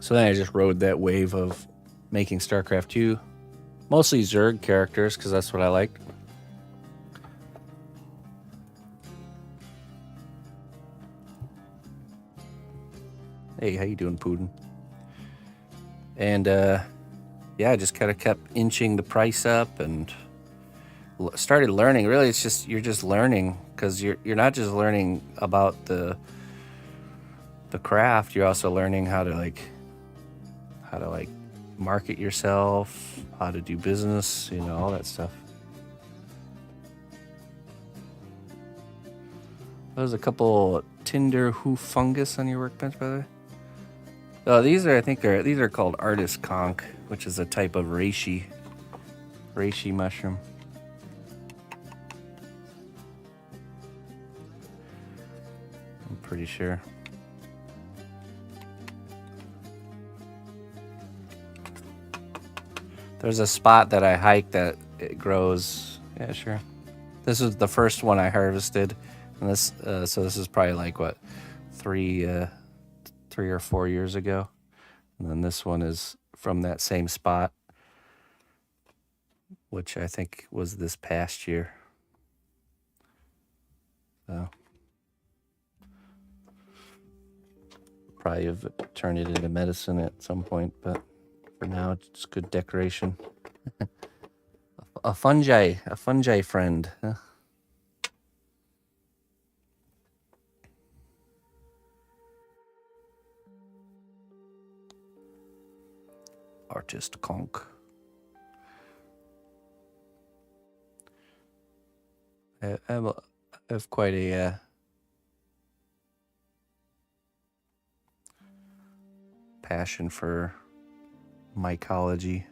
So then I just rode that wave of making StarCraft 2. Mostly Zerg characters because that's what I liked. Hey, how you doing, Putin? And I just kind of kept inching the price up and started learning. Really, it's just you're just learning because you're not just learning about the craft. You're also learning how to market yourself, how to do business, all that stuff. There's a couple tinder hoof fungus on your workbench, by the way. Oh, these are called artist conch, which is a type of reishi mushroom. I'm pretty sure. There's a spot that I hiked that it grows. Yeah, sure. This is the first one I harvested, and this is probably like what, 3 or 4 years ago, and then this one is from that same spot, which I think was this past year. So probably have turned it into medicine at some point, but for now it's good decoration. a fungi friend. Huh? Artist conch. I have quite a passion for mycology.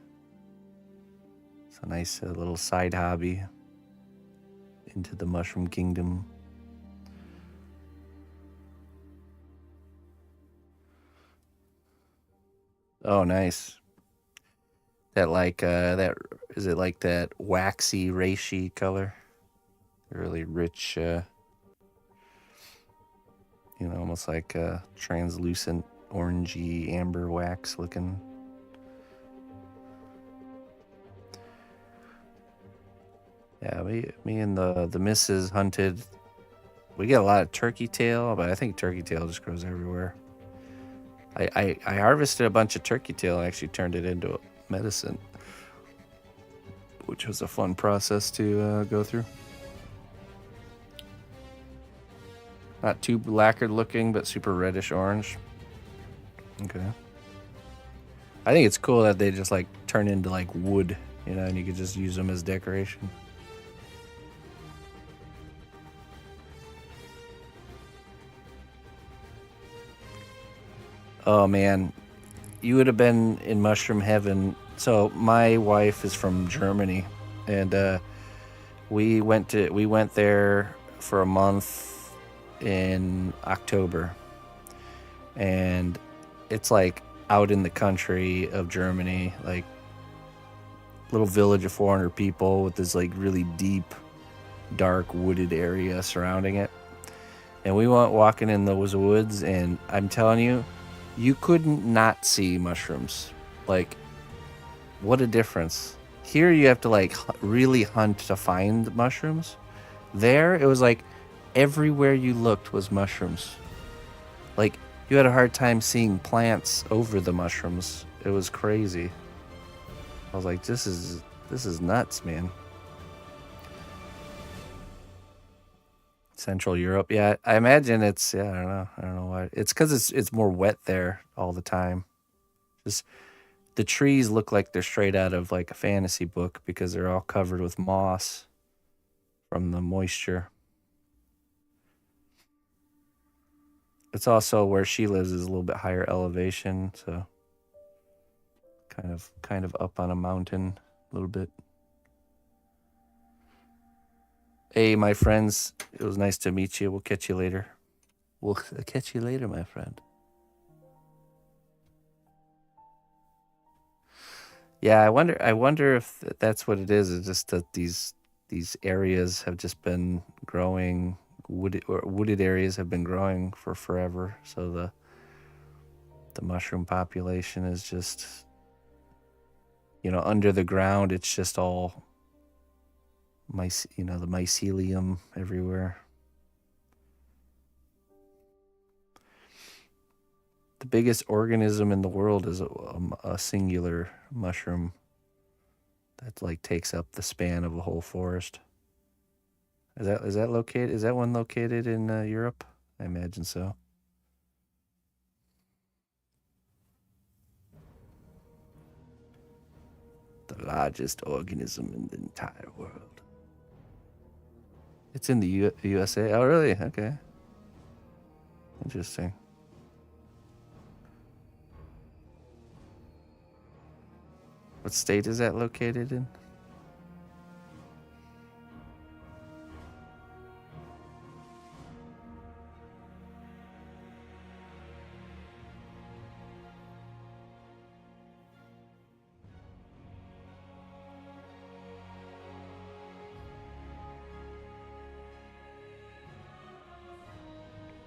It's a nice little side hobby into the mushroom kingdom. Oh, nice. That is it like that waxy reishi color? Really rich, almost like a translucent orangey amber wax looking. Yeah, me and the missus hunted. We get a lot of turkey tail, but I think turkey tail just grows everywhere. I harvested a bunch of turkey tail and actually turned it into medicine, which was a fun process to go through. Not too lacquered looking, but super reddish orange. Okay. I think it's cool that they just like turn into like wood, and you could just use them as decoration. Oh man, you would have been in mushroom heaven. So my wife is from Germany, and we went there for a month in October, and it's like out in the country of Germany, like little village of 400 people with this like really deep, dark wooded area surrounding it. And we went walking in those woods, and I'm telling you, You couldn't not see mushrooms. Like, what a difference. Here you have to like really hunt to find mushrooms. There it was like everywhere you looked was mushrooms. Like, you had a hard time seeing plants over the mushrooms. It was crazy. I was like, this is nuts, man. Central Europe, yeah. I imagine it's, yeah. I don't know why. It's because it's more wet there all the time. Just the trees look like they're straight out of like a fantasy book because they're all covered with moss from the moisture. It's also where she lives is a little bit higher elevation, so kind of up on a mountain a little bit. Hey, my friends, it was nice to meet you. We'll catch you later. We'll catch you later, my friend. Yeah, I wonder if that's what it is. It's just that these areas have just been growing. Wooded areas have been growing for forever. So the mushroom population is just, under the ground. It's just all the mycelium everywhere. The biggest organism in the world is a singular mushroom that like takes up the span of a whole forest. Is that one located in Europe? I imagine so. The largest organism in the entire world. It's in the USA. Oh, really? Okay. Interesting. What state is that located in?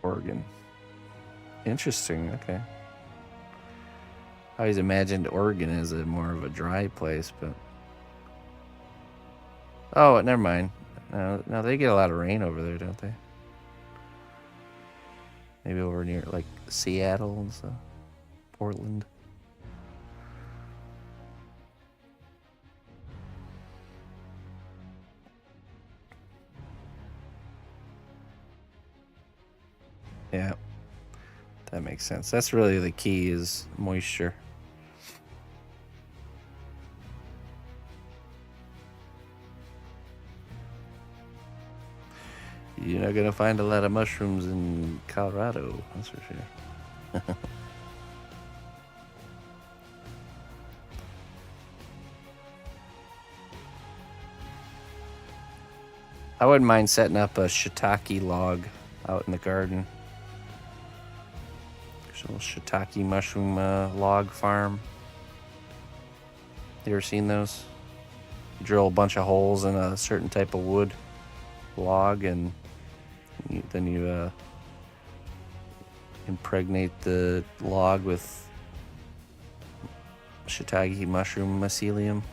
Oregon. Interesting. Okay. I always imagined Oregon as a more of a dry place, but oh, never mind. No, they get a lot of rain over there, don't they? Maybe over near like Seattle and stuff, Portland. Yeah, that makes sense. That's really the key is moisture. You're not gonna find a lot of mushrooms in Colorado, that's for sure. I wouldn't mind setting up a shiitake log out in the garden. There's a little shiitake mushroom log farm. You ever seen those? You drill a bunch of holes in a certain type of wood log, and then you impregnate the log with shiitake mushroom mycelium,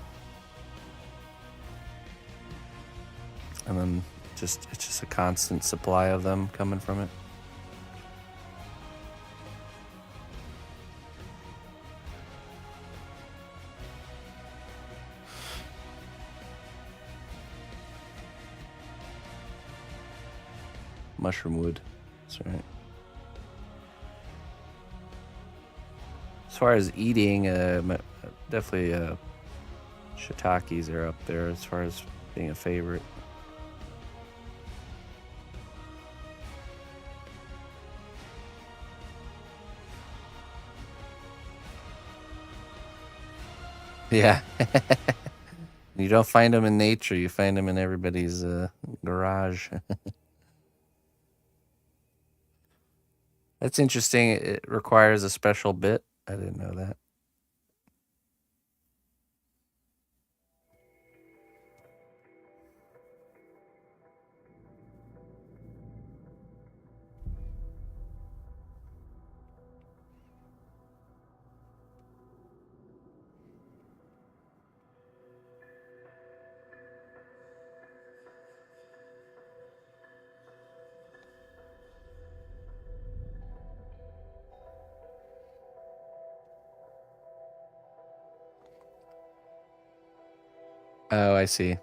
and then it's just a constant supply of them coming from it. Mushroom wood, that's right. As far as eating, definitely shiitakes are up there as far as being a favorite. Yeah. You don't find them in nature, you find them in everybody's garage. That's interesting. It requires a special bit. I didn't know that. Oh, I see.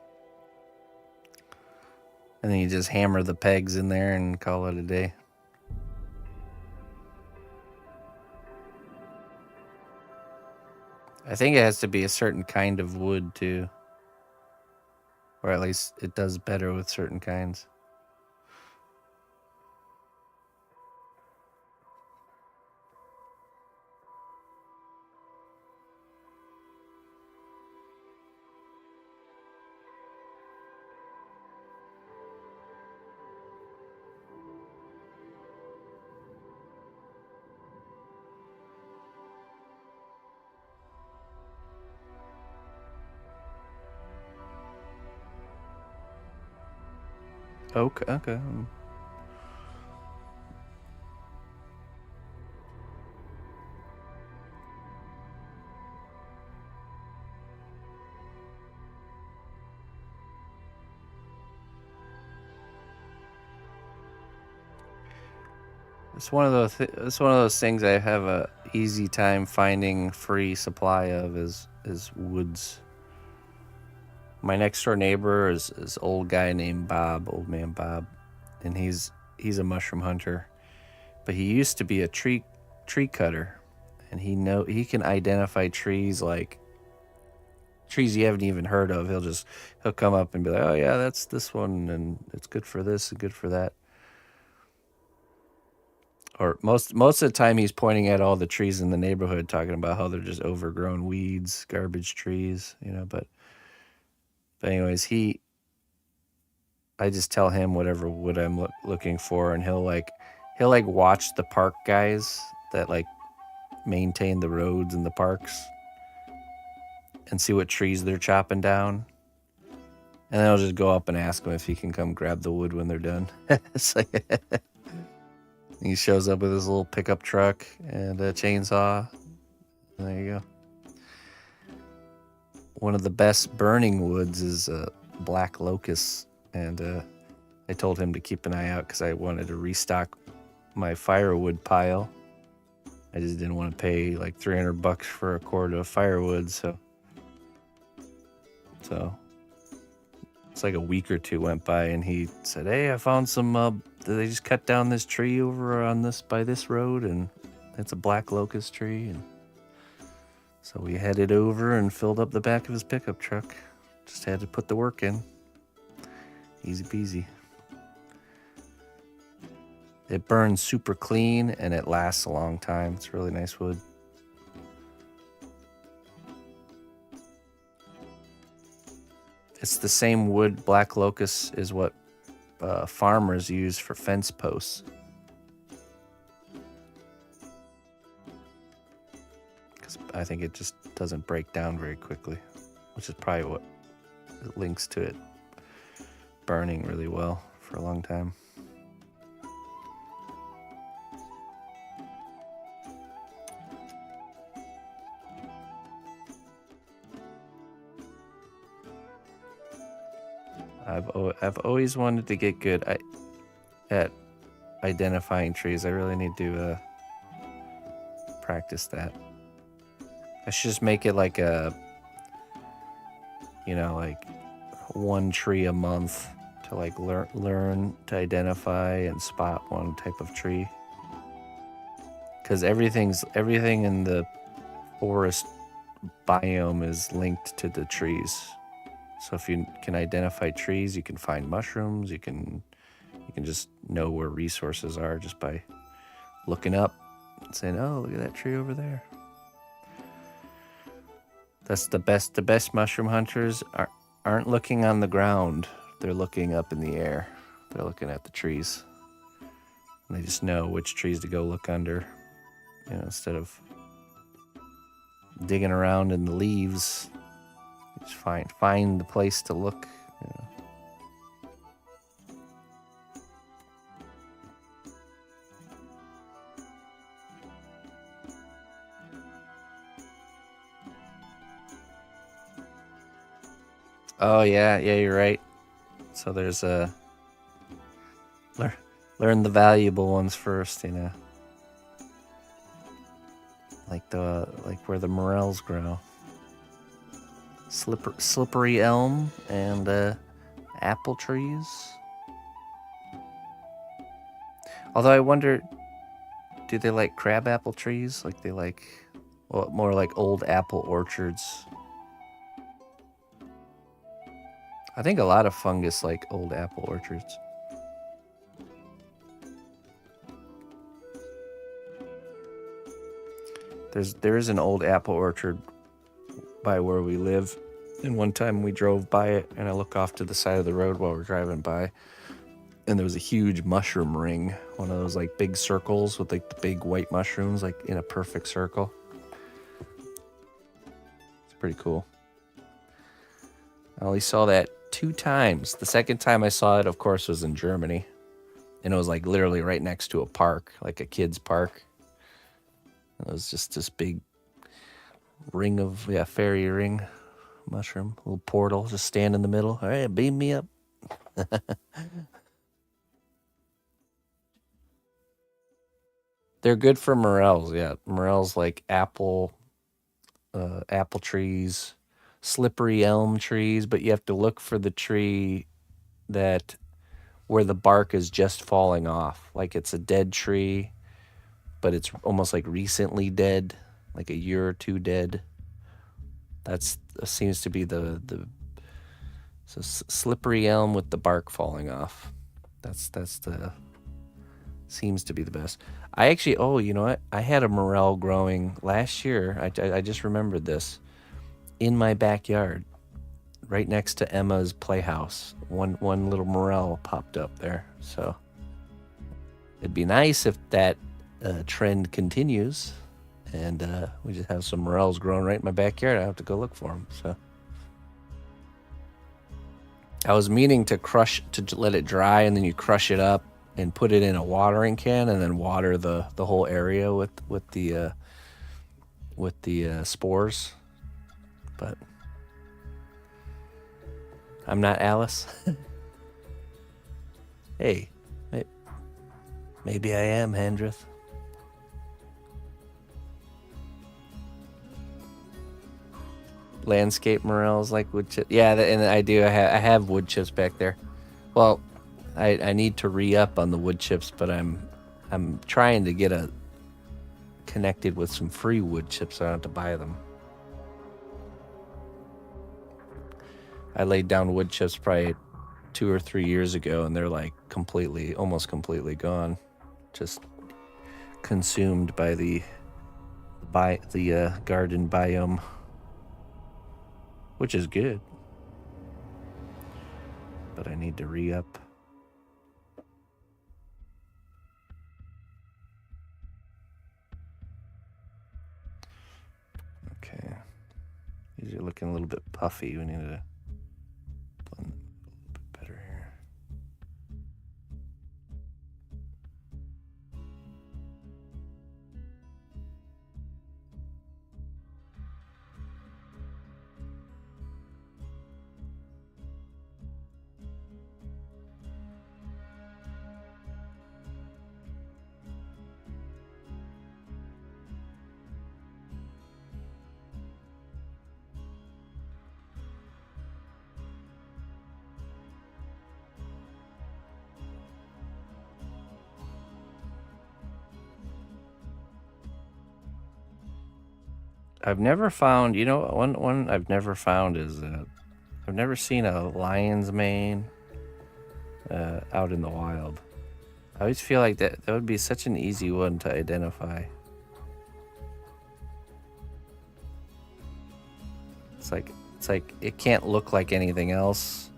And then you just hammer the pegs in there and call it a day. I think it has to be a certain kind of wood too. Or at least it does better with certain kinds. Oak, okay. It's one of those things I have a easy time finding free supply of is woods. My next door neighbor is old guy named Bob, old man Bob, and he's a mushroom hunter, but he used to be a tree cutter, and he can identify trees like trees you haven't even heard of. He'll come up and be like, oh yeah, that's this one, and it's good for this and good for that. Or most of the time he's pointing at all the trees in the neighborhood, talking about how they're just overgrown weeds, garbage trees, But anyways, I just tell him whatever wood I'm looking for, and he'll watch the park guys that like maintain the roads and the parks, and see what trees they're chopping down, and then I'll just go up and ask him if he can come grab the wood when they're done. It's like he shows up with his little pickup truck and a chainsaw. And there you go. One of the best burning woods is black locust, and I told him to keep an eye out because I wanted to restock my firewood pile. I just didn't want to pay like $300 for a cord of firewood, so it's like a week or two went by, and he said, "Hey, I found some. They just cut down this tree over on by this road, and it's a black locust tree." And so we headed over and filled up the back of his pickup truck. Just had to put the work in. Easy peasy. It burns super clean and it lasts a long time. It's really nice wood. It's the same wood. Black locust is what farmers use for fence posts. Because I think it just doesn't break down very quickly, which is probably what it links to it burning really well for a long time. I've always wanted to get good at identifying trees. I really need to practice that. I should just make it like like one tree a month to like learn to identify and spot one type of tree. Because everything in the forest biome is linked to the trees. So if you can identify trees, you can find mushrooms. You can just know where resources are just by looking up and saying, "Oh, look at that tree over there." That's the best. The best mushroom hunters aren't looking on the ground. They're looking up in the air. They're looking at the trees. And they just know which trees to go look under, instead of digging around in the leaves. Just find the place to look. Oh yeah, you're right. So there's learn the valuable ones first, like where the morels grow. slippery elm and apple trees. Although I wonder, do they like crab apple trees? Like they like, well, more like old apple orchards. I think a lot of fungus like old apple orchards. There is an old apple orchard by where we live, and one time we drove by it, and I look off to the side of the road while we're driving by, and there was a huge mushroom ring, one of those like big circles with like the big white mushrooms like in a perfect circle. It's pretty cool. I only saw that 2 times. The second time I saw it, of course, was in Germany, and it was like literally right next to a park, like a kid's park. It was just this big ring of, fairy ring mushroom, little portal, just stand in the middle. All right, beam me up. They're good for morels, yeah. Morels like apple trees, slippery elm trees, but you have to look for the tree that where the bark is just falling off, like it's a dead tree, but it's almost like recently dead, like a year or 2 dead. That seems to be the slippery elm with the bark falling off. That's the seems to be the best. I actually, oh, you know what? I had a morel growing last year. I just remembered this in my backyard, right next to Emma's playhouse. One little morel popped up there. So it'd be nice if that trend continues, and we just have some morels growing right in my backyard. I have to go look for them. So I was meaning to let it dry, and then you crush it up and put it in a watering can, and then water the whole area with the spores. But I'm not Alice. Hey, maybe I am Hendrith. Landscape morels like wood chips. Yeah, and I do. I have wood chips back there. Well, I need to re-up on the wood chips, but I'm trying to get connected with some free wood chips so I don't have to buy them. I laid down wood chips probably 2 or 3 years ago, and they're like almost completely gone, just consumed by the garden biome, which is good. But I need to re-up. Okay. These are looking a little bit puffy. We need to blend them a little bit better here. I've never found, one I've never found is I've never seen a lion's mane out in the wild. I always feel like that would be such an easy one to identify. It's like it can't look like anything else.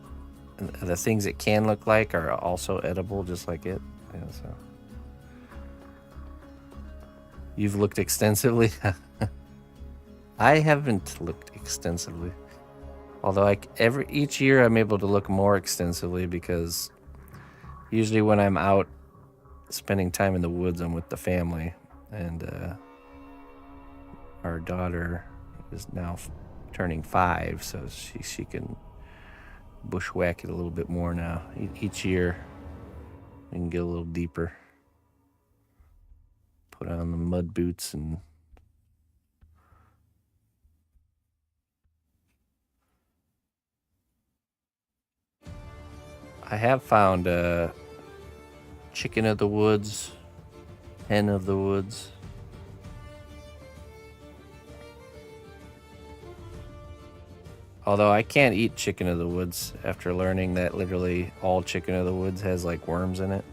And the things it can look like are also edible, just like it. Yeah, so you've looked extensively. I haven't looked extensively, although each year I'm able to look more extensively, because usually when I'm out spending time in the woods, I'm with the family, and our daughter is now turning 5, so she can bushwhack it a little bit more now. Each year we can get a little deeper, put on the mud boots and I have found chicken of the woods, hen of the woods. Although I can't eat chicken of the woods after learning that literally all chicken of the woods has like worms in it.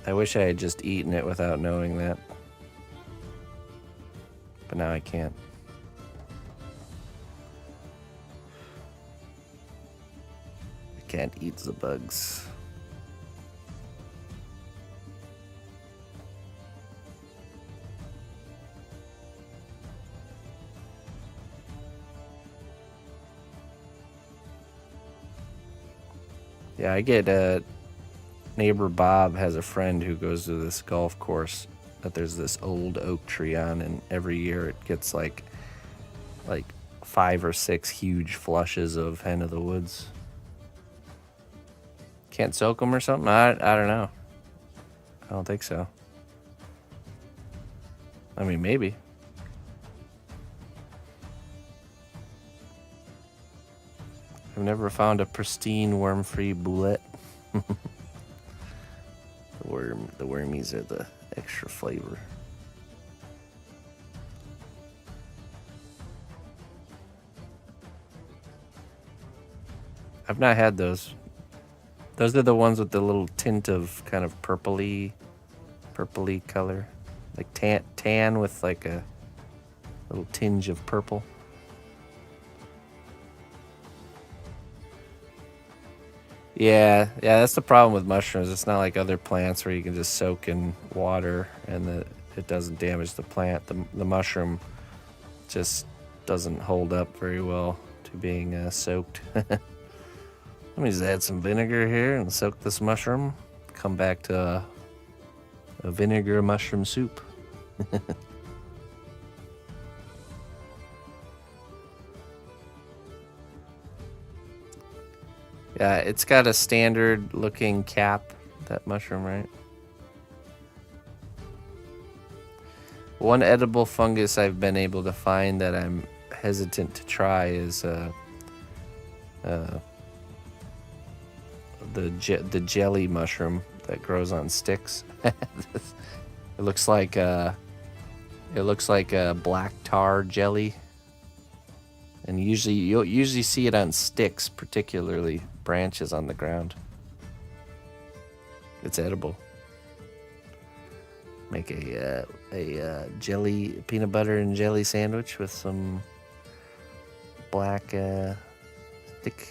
I wish I had just eaten it without knowing that. But now I can't. I can't eat the bugs. Yeah, I get neighbor Bob has a friend who goes to this golf course that there's this old oak tree on, and every year it gets like 5 or 6 huge flushes of hen of the woods. Can't soak them or something? I don't know. I don't think so. I mean, maybe. I've never found a pristine worm-free boulette. The wormies are the extra flavor. I've not had those. Those are the ones with the little tint of kind of purpley color, like tan with like a little tinge of purple. Yeah, that's the problem with mushrooms. It's not like other plants where you can just soak in water and it doesn't damage the plant. The mushroom just doesn't hold up very well to being soaked. Let me just add some vinegar here and soak this mushroom. Come back to a vinegar mushroom soup. Yeah, it's got a standard looking cap, that mushroom, right? One edible fungus I've been able to find that I'm hesitant to try is the jelly mushroom that grows on sticks. It looks like a black tar jelly, and you'll usually see it on sticks, particularly branches on the ground. It's edible. Make a jelly peanut butter and jelly sandwich with some black thick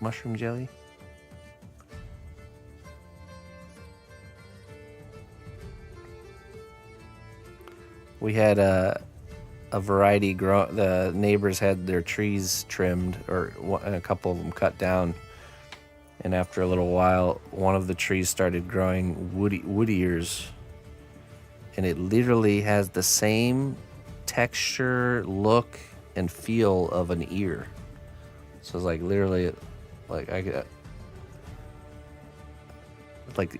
mushroom jelly. We had a variety grow. The neighbors had their trees trimmed, and a couple of them cut down. And after a little while, one of the trees started growing wood ears, and it literally has the same texture, look, and feel of an ear. So it's like literally, like the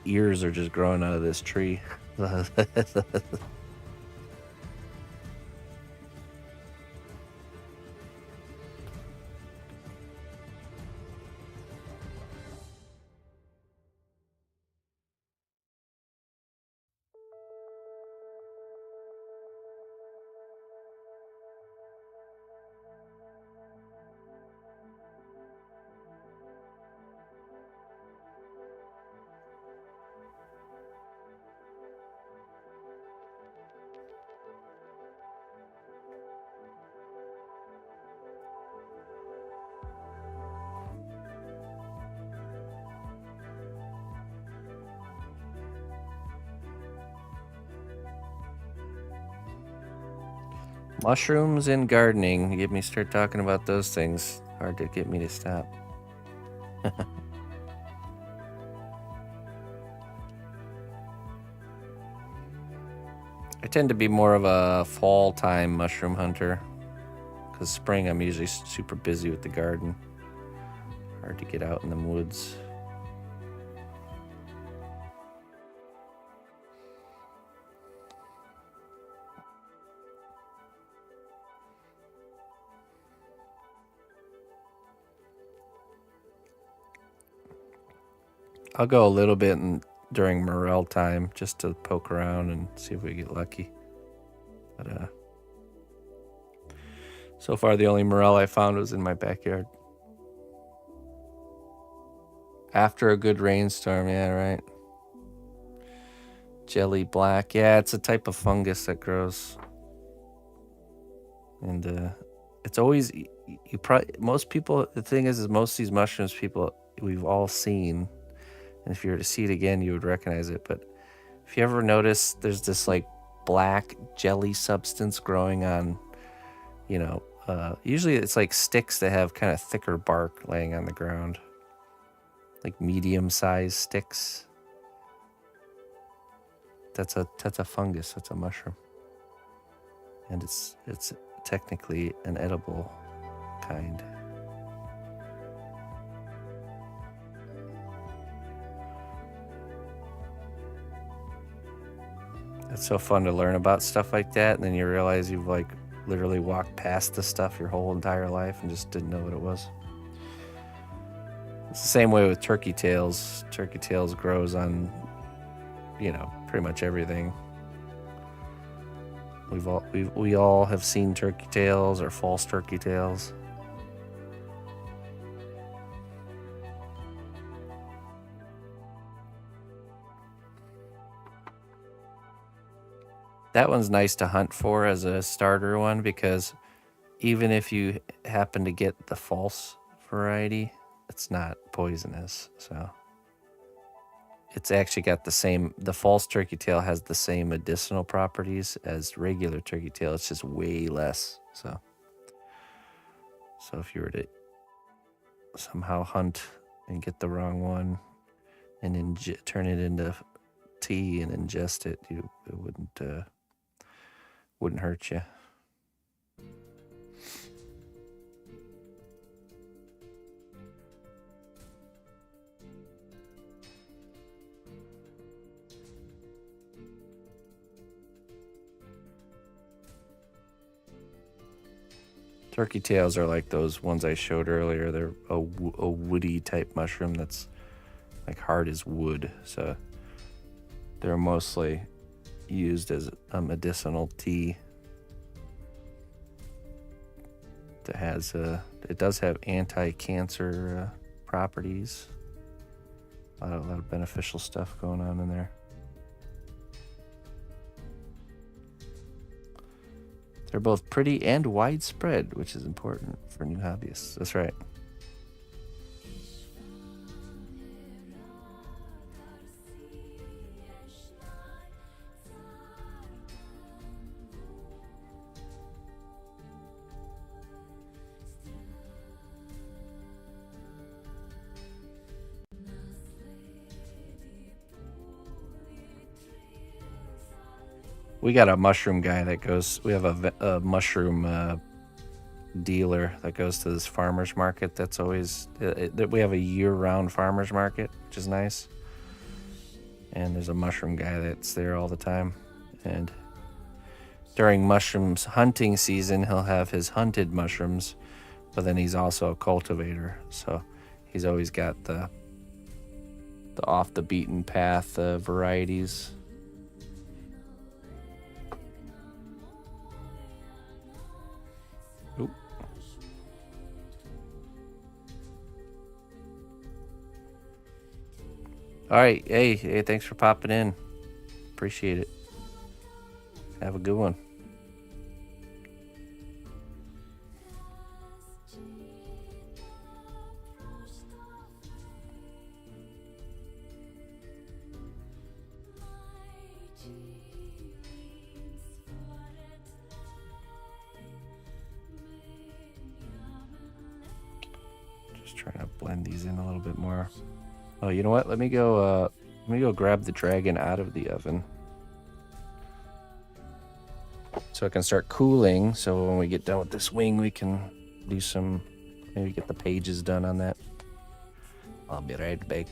ears are just growing out of this tree. Mushrooms and gardening. You get me start talking about those things. Hard to get me to stop. I tend to be more of a fall time mushroom hunter, because spring I'm usually super busy with the garden. Hard to get out in the woods. I'll go a little bit during morel time just to poke around and see if we get lucky. But so far the only morel I found was in my backyard. After a good rainstorm, yeah, right. Jelly black, yeah, it's a type of fungus that grows. And it's always, you probably, most people, the thing is most of these mushrooms we've all seen. And if you were to see it again, you would recognize it. But if you ever notice, there's this like black jelly substance growing on, usually it's like sticks that have kind of thicker bark laying on the ground. Like medium-sized sticks. That's a fungus. That's a mushroom, and it's technically an edible kind. It's so fun to learn about stuff like that, and then you realize you've like literally walked past the stuff your whole entire life and just didn't know what it was. It's the same way with turkey tails. Turkey tails grows on, pretty much everything. We all have seen turkey tails or false turkey tails. That one's nice to hunt for as a starter one, because even if you happen to get the false variety, it's not poisonous. So it's actually got the false turkey tail has the same medicinal properties as regular turkey tail. It's just way less. So if you were to somehow hunt and get the wrong one and turn it into tea and ingest it, it wouldn't hurt you. Turkey tails are like those ones I showed earlier. They're a woody type mushroom that's like hard as wood. So they're mostly used as a medicinal tea. It does have anti-cancer properties. A lot of beneficial stuff going on in there. They're both pretty and widespread, which is important for new hobbyists. That's right. We got a mushroom guy that goes, we have a mushroom dealer that goes to this farmer's market. That's always, we have a year-round farmer's market, which is nice. And there's a mushroom guy that's there all the time. And during mushrooms hunting season, he'll have his hunted mushrooms, but then he's also a cultivator. So he's always got the off the beaten path varieties. Oop. All right, hey, thanks for popping in. Appreciate it. Have a good one. Just trying to blend these in a little bit more. Oh, you know what? Let me go grab the dragon out of the oven, so it can start cooling. So when we get done with this wing, we can do maybe get the pages done on that. I'll be right back.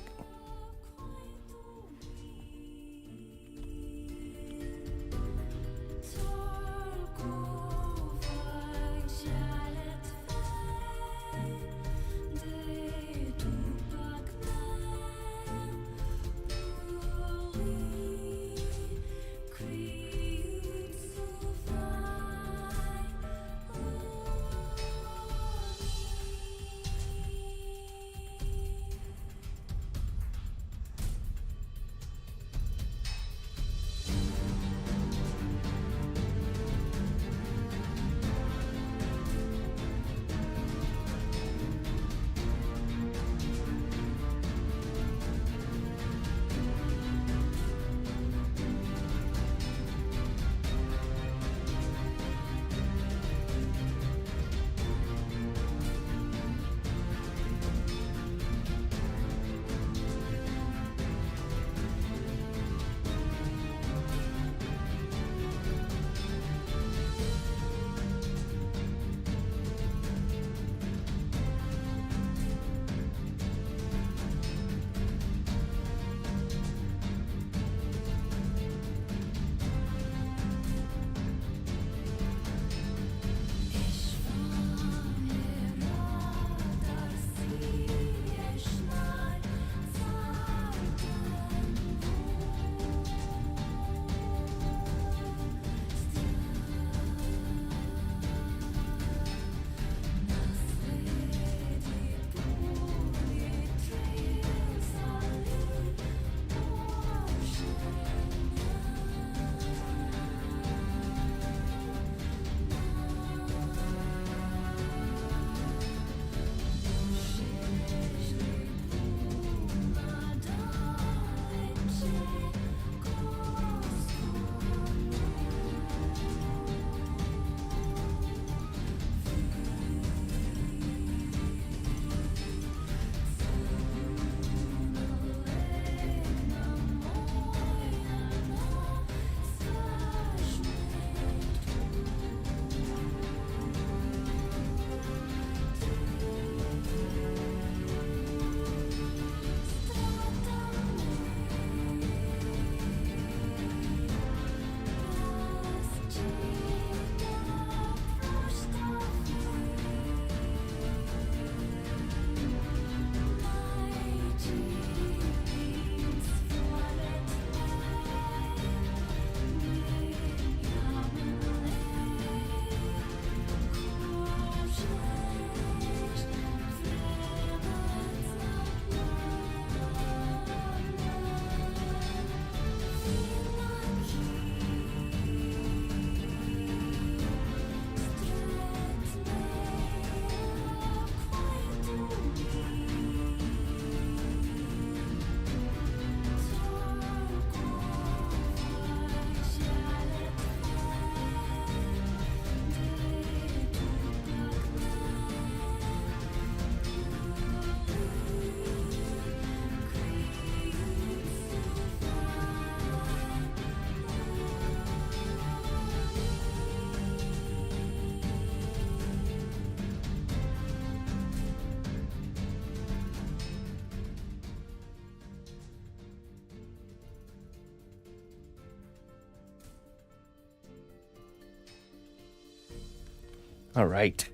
All right.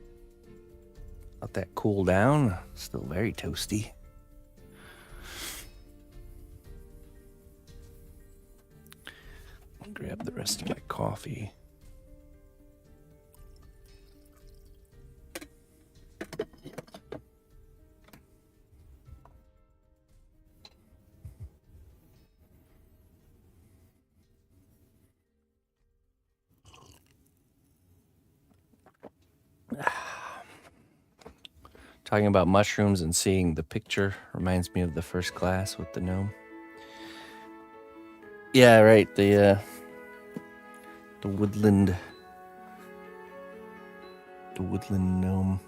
Let that cool down. Still very toasty. I'll grab the rest of my coffee. Talking about mushrooms and seeing the picture reminds me of the first class with the gnome. Yeah, right. The woodland gnome.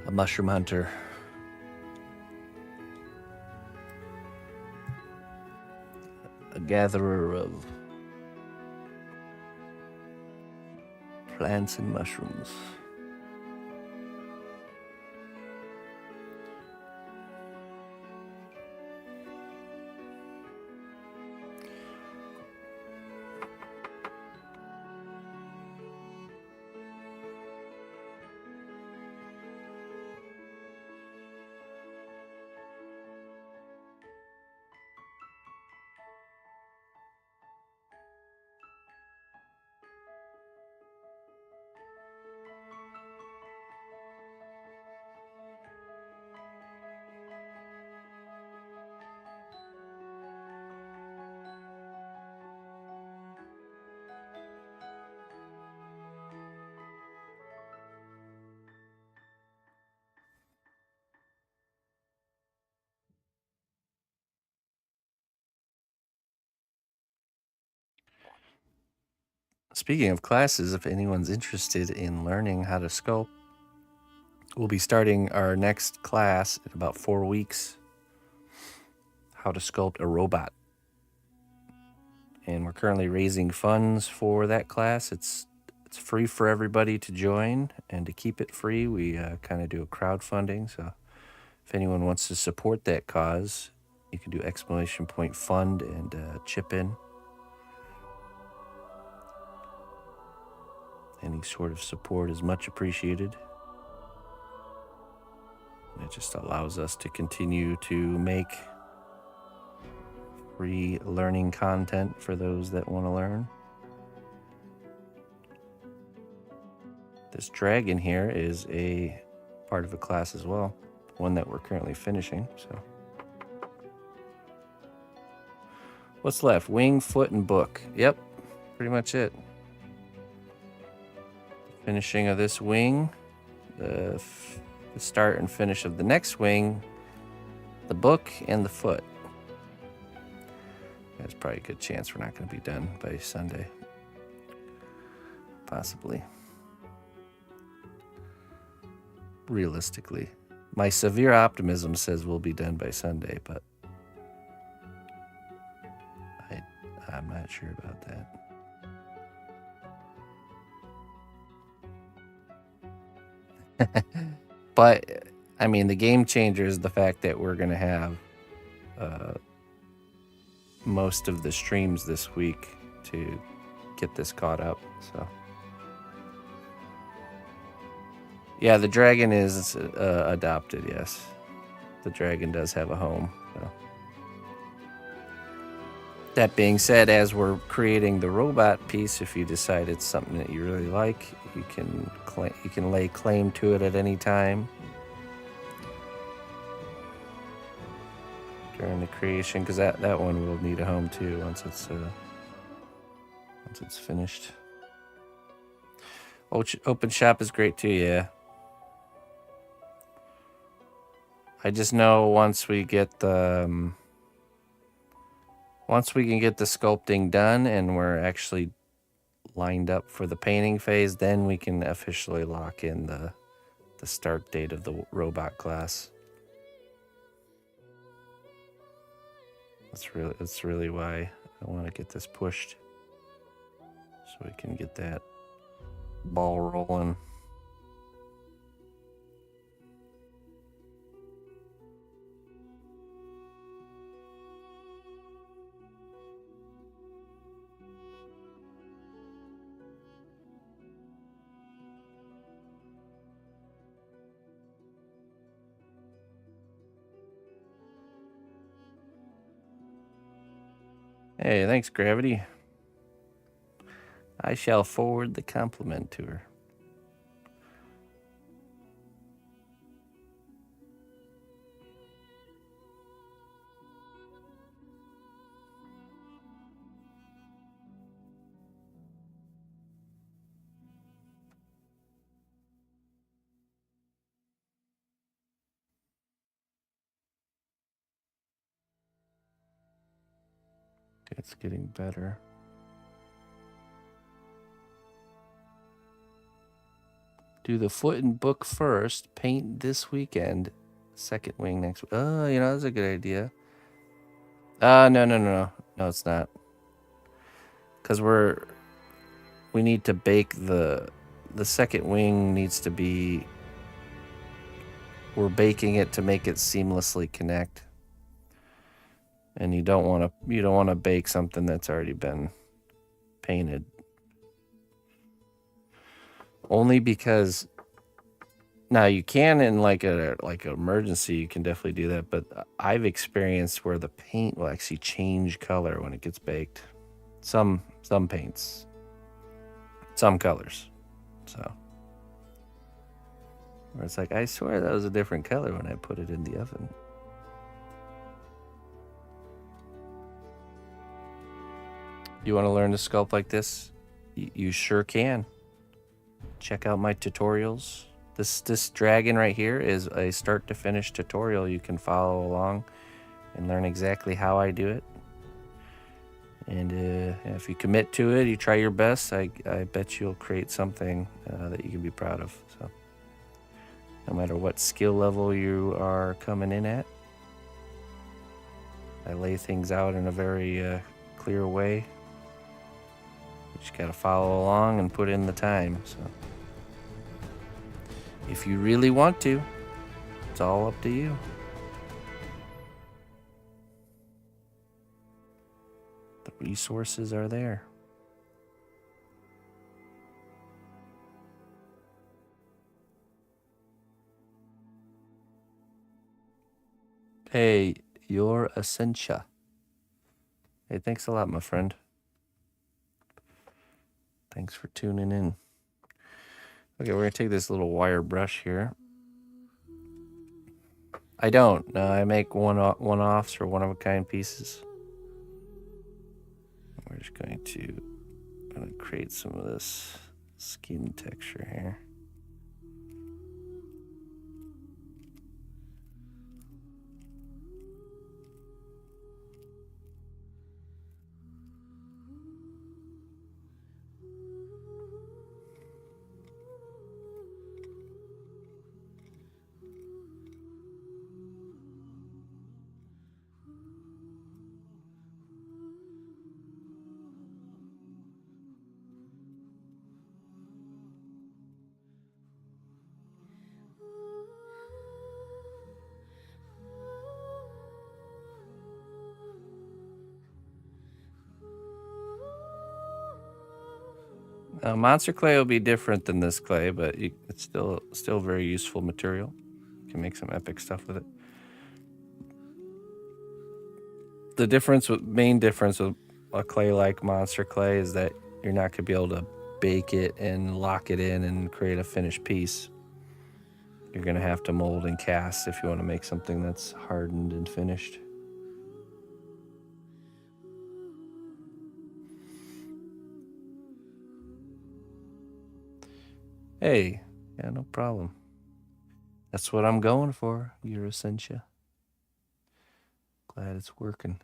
A mushroom hunter. A gatherer of plants and mushrooms. Speaking of classes, if anyone's interested in learning how to sculpt, we'll be starting our next class in about 4 weeks. How to sculpt a robot. And we're currently raising funds for that class. It's free for everybody to join, and to keep it free, we kind of do a crowdfunding. So if anyone wants to support that cause, you can do !fund and chip in. Any sort of support is much appreciated. And it just allows us to continue to make free learning content for those that want to learn. This dragon here is a part of a class as well, one that we're currently finishing. So what's left? Wing, foot, and book. Yep, pretty much it. Finishing of this wing, the start and finish of the next wing, the book, and the foot. There's probably a good chance we're not going to be done by Sunday. Possibly. Realistically. My severe optimism says we'll be done by Sunday, but I'm not sure about that. But, I mean, the game changer is the fact that we're going to have most of the streams this week to get this caught up. So, yeah, the dragon is adopted, yes. The dragon does have a home. So. That being said, as we're creating the robot piece, if you decide it's something that you really like, you can lay claim to it at any time during the creation, because that one will need a home too once it's finished. Open shop is great too, yeah. I just know once we can get the sculpting done and we're actually lined up for the painting phase, then we can officially lock in the start date of the robot class. That's really why I want to get this pushed, so we can get that ball rolling. Hey, thanks, Gravity. I shall forward the compliment to her. It's getting better. Do the foot and book first. Paint this weekend. Second wing next week. Oh, you know, that's a good idea. No. No, it's not. Because we need to bake the second wing needs to be, we're baking it to make it seamlessly connect. And you don't want to bake something that's already been painted. Only because now you can in like an emergency, you can definitely do that, but I've experienced where the paint will actually change color when it gets baked. Some paints, some colors. So where it's like, I swear that was a different color when I put it in the oven. You want to learn to sculpt like this? You sure can. Check out my tutorials. This dragon right here is a start to finish tutorial. You can follow along and learn exactly how I do it. And if you commit to it, you try your best, I bet you'll create something that you can be proud of. So no matter what skill level you are coming in at, I lay things out in a very clear way. You just gotta follow along and put in the time. So if you really want to, it's all up to you. The resources are there. Hey, your Essentia. Hey, thanks a lot, my friend. Thanks for tuning in. Okay, we're gonna take this little wire brush here. I don't. No, I make one-offs or one-of-a-kind pieces. We're just going to create some of this skin texture here. Monster clay will be different than this clay, but it's still very useful material. You can make some epic stuff with it. The main difference with a clay like monster clay is that you're not gonna be able to bake it and lock it in and create a finished piece. You're gonna have to mold and cast if you want to make something that's hardened and finished. Hey, yeah, no problem. That's what I'm going for, your Essentia. Glad it's working.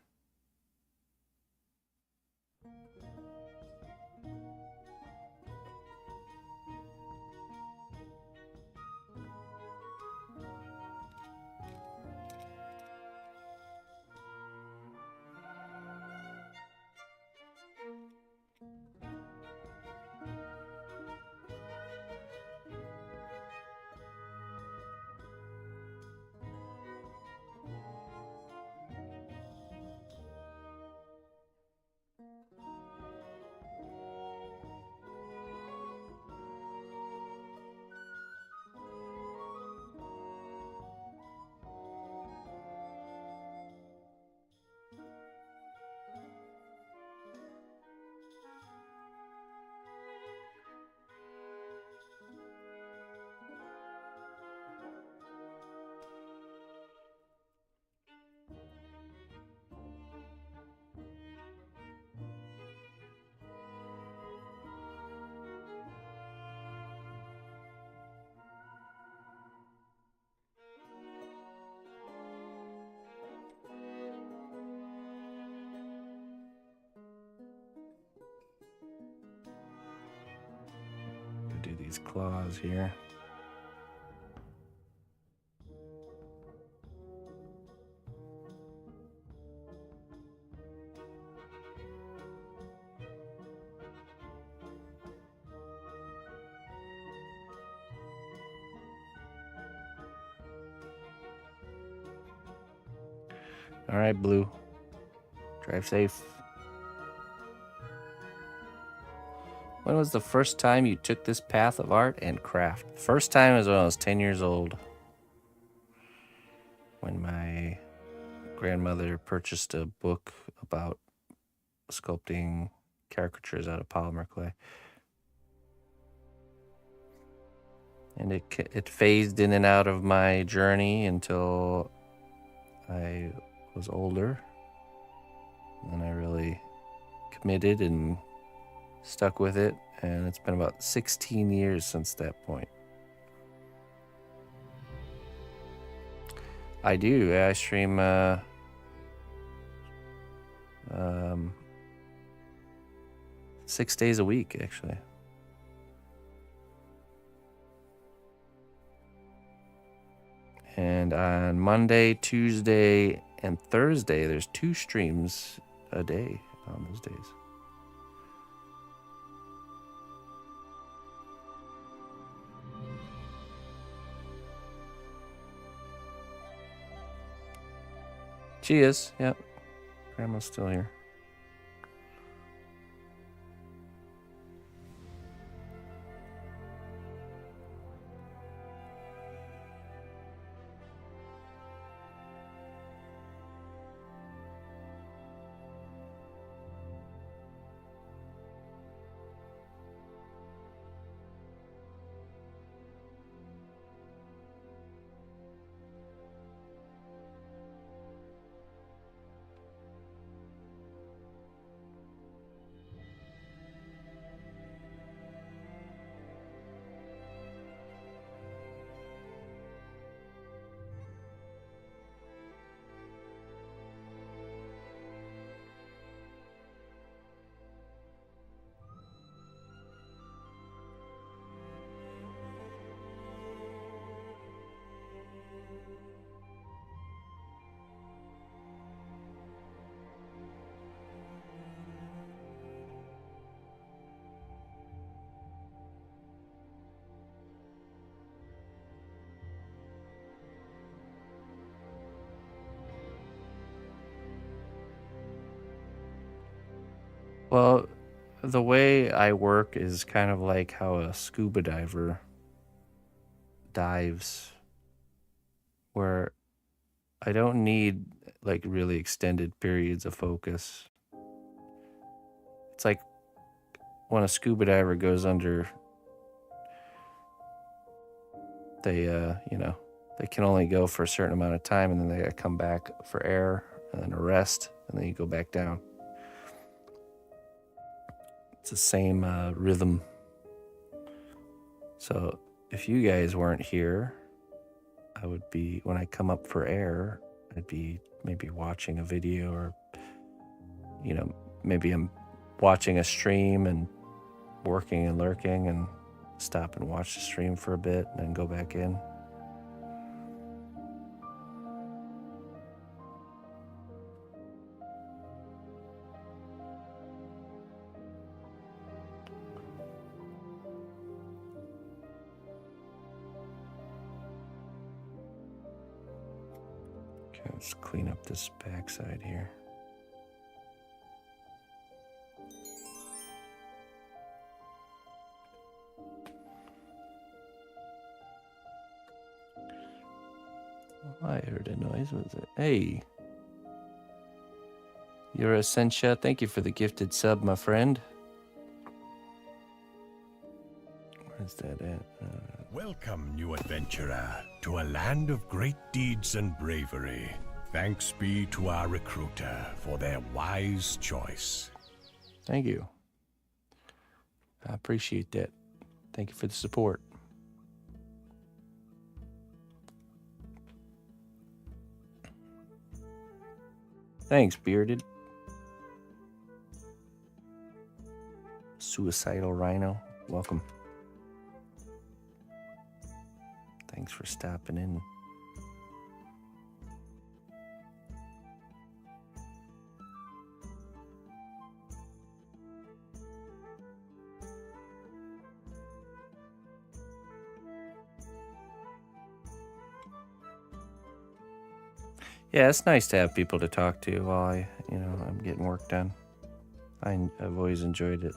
these claws here. All right, Blue. Drive safe. When was the first time you took this path of art and craft? First time was when I was 10 years old. When my grandmother purchased a book about sculpting caricatures out of polymer clay. And it phased in and out of my journey until I was older. And I really committed and stuck with it. And it's been about 16 years since that point. I do. I stream 6 days a week, actually. And on Monday, Tuesday, and Thursday, there's 2 streams a day on those days. She is, yep. Grandma's still here. Well, the way I work is kind of like how a scuba diver dives, where I don't need like really extended periods of focus. It's like when a scuba diver goes under, they they can only go for a certain amount of time, and then they gotta come back for air and then a rest, and then you go back down. It's the same rhythm. So if you guys weren't here, I would be, when I come up for air, I'd be maybe watching a video, or maybe I'm watching a stream and working and lurking, and stop and watch the stream for a bit and then go back in. Okay, let's clean up this backside here. I heard a noise. What was it? Hey. You're Essentia. Thank you for the gifted sub, my friend. Where's that at? Welcome, new adventurer, to a land of great deeds and bravery. Thanks be to our recruiter for their wise choice. Thank you. I appreciate that. Thank you for the support. Thanks, Bearded. Suicidal Rhino, welcome. Thanks for stopping in. Yeah, it's nice to have people to talk to while I'm getting work done. I've always enjoyed it.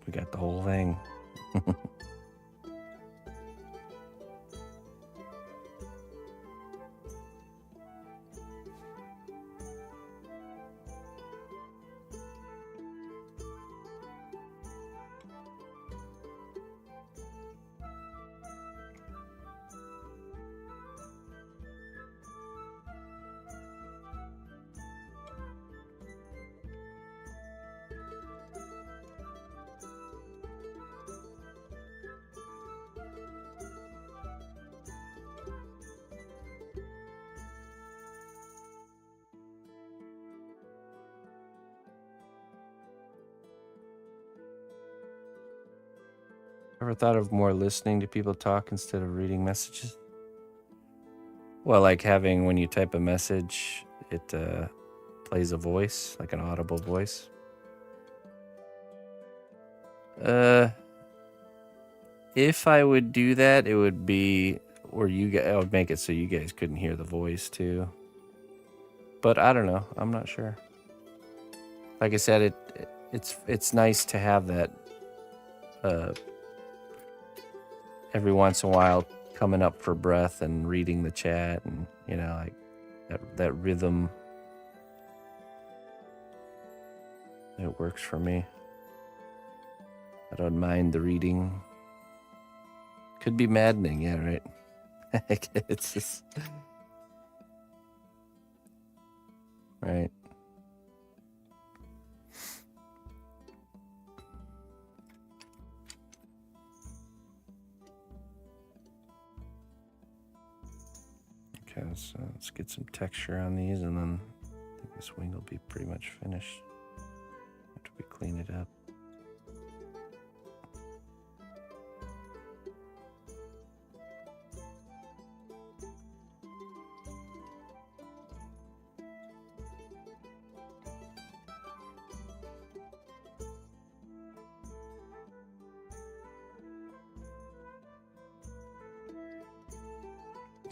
We got the whole thing. Ever thought of more listening to people talk instead of reading messages? Well, like having, when you type a message, it plays a voice, like an audible voice. If I would do that, it would be where I would make it so you guys couldn't hear the voice too. But I don't know. I'm not sure. Like I said, it's nice to have that every once in a while coming up for breath and reading the chat, and like that rhythm. It works for me. I don't mind the reading. Could be maddening, yeah, right? It's just right. Okay, so let's get some texture on these, and then I think this wing will be pretty much finished after we clean it up.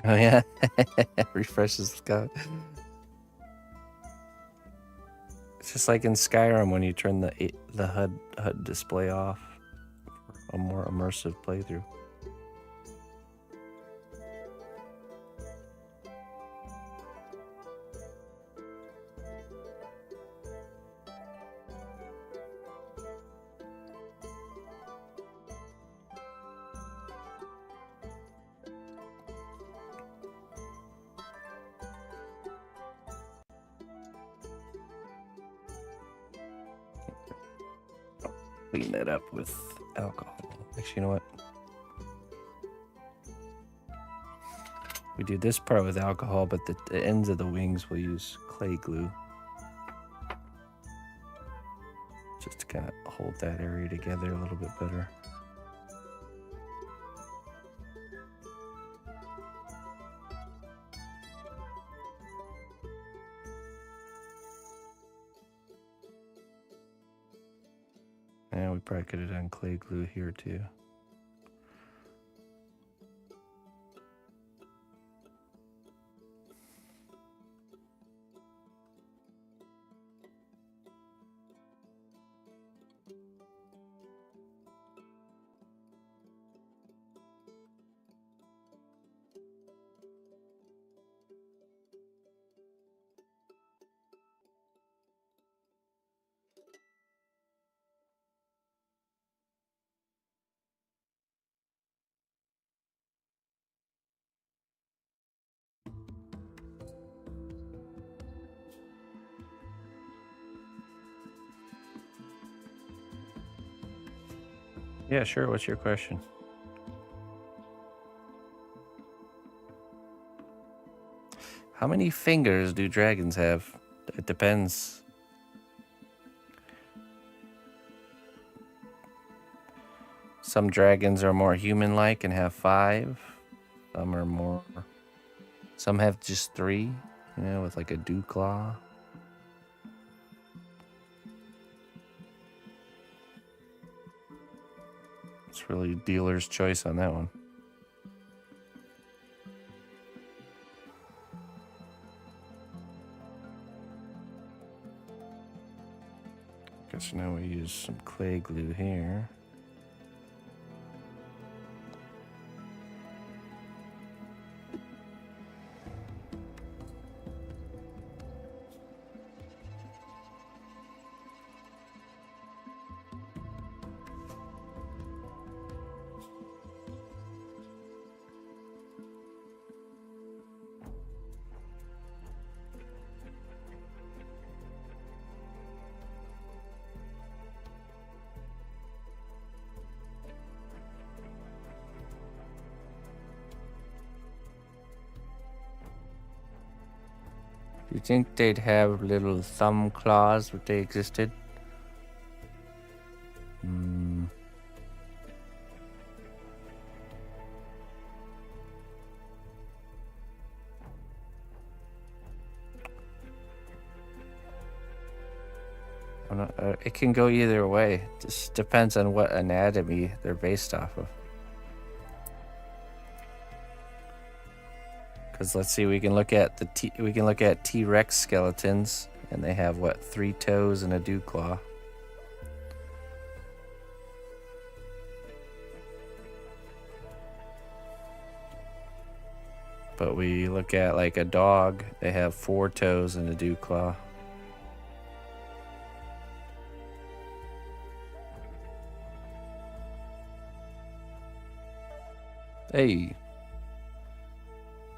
Oh yeah, refreshes the sky. It's just like in Skyrim when you turn the HUD display off for a more immersive playthrough. Clean that up with alcohol. Actually, you know what? We do this part with alcohol, but the ends of the wings we'll use clay glue. Just to kind of hold that area together a little bit better. Yeah, we probably could have done clay glue here too. Yeah, sure. What's your question? How many fingers do dragons have? It depends. Some dragons are more human-like and have 5. Some are more... Some have just 3, you know, with like a dew claw. It's really dealer's choice on that one. Guess now we use some clay glue here. Do you think they'd have little thumb claws if they existed? It can go either way. It just depends on what anatomy they're based off of. Because let's see, we can look at T-Rex skeletons, and they have what, 3 toes and a dew claw. But we look at like a dog, they have 4 toes and a dew claw. Hey,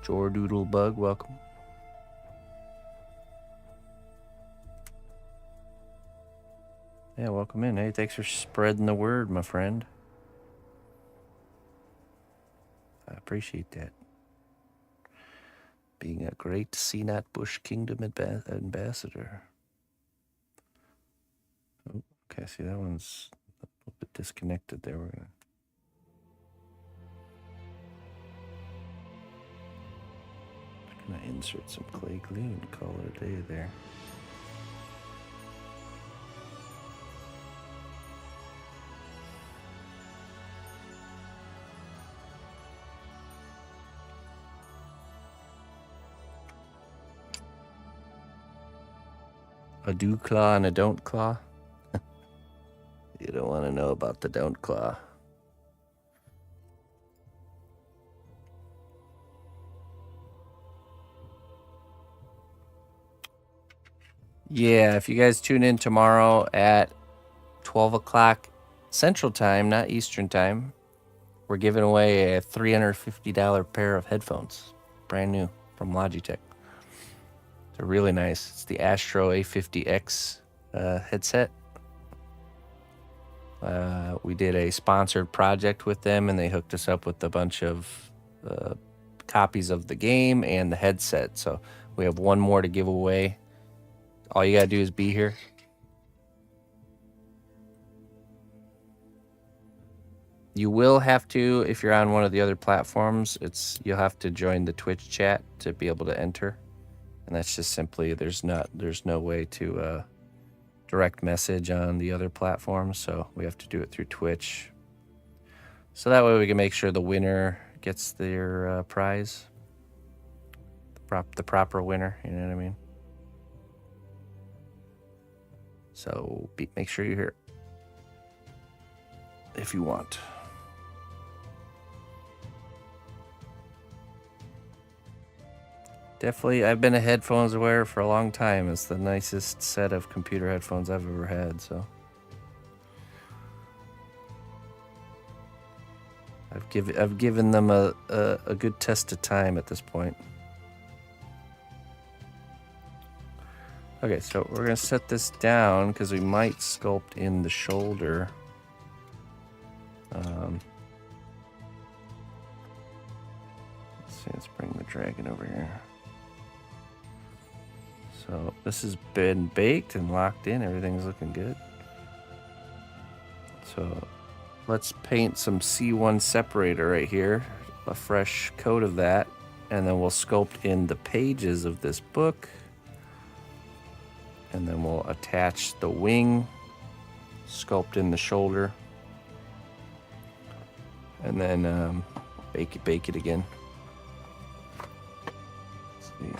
Jordoodle Bug, welcome. Yeah, welcome in. Hey, thanks for spreading the word, my friend. I appreciate that. Being a great cnotbusch Kingdom ambassador. Oh, okay, see that one's a little bit disconnected there. We're gonna insert some clay glue and call it a day there. A do claw and a don't claw? You don't want to know about the don't claw. Yeah, if you guys tune in tomorrow at 12 o'clock Central Time, not Eastern Time, we're giving away a $350 pair of headphones. Brand new from Logitech. They're really nice. It's the Astro A50X headset. We did a sponsored project with them, and they hooked us up with a bunch of copies of the game and the headset. So we have one more to give away. All you gotta do is be here. You will have to, if you're on one of the other platforms, you'll have to join the Twitch chat to be able to enter. And that's just simply, there's no way to direct message on the other platforms, so we have to do it through Twitch. So that way we can make sure the winner gets their prize. The proper winner, you know what I mean? So make sure you're here if you want. Definitely, I've been a headphones wearer for a long time. It's the nicest set of computer headphones I've ever had, so. I've given them a good test of time at this point. Okay, so we're gonna set this down because we might sculpt in the shoulder. Let's see, let's bring the dragon over here. So this has been baked and locked in. Everything's looking good. So let's paint some C1 separator right here, a fresh coat of that, and then we'll sculpt in the pages of this book. And then we'll attach the wing, sculpt in the shoulder, and then bake it again. Let's see.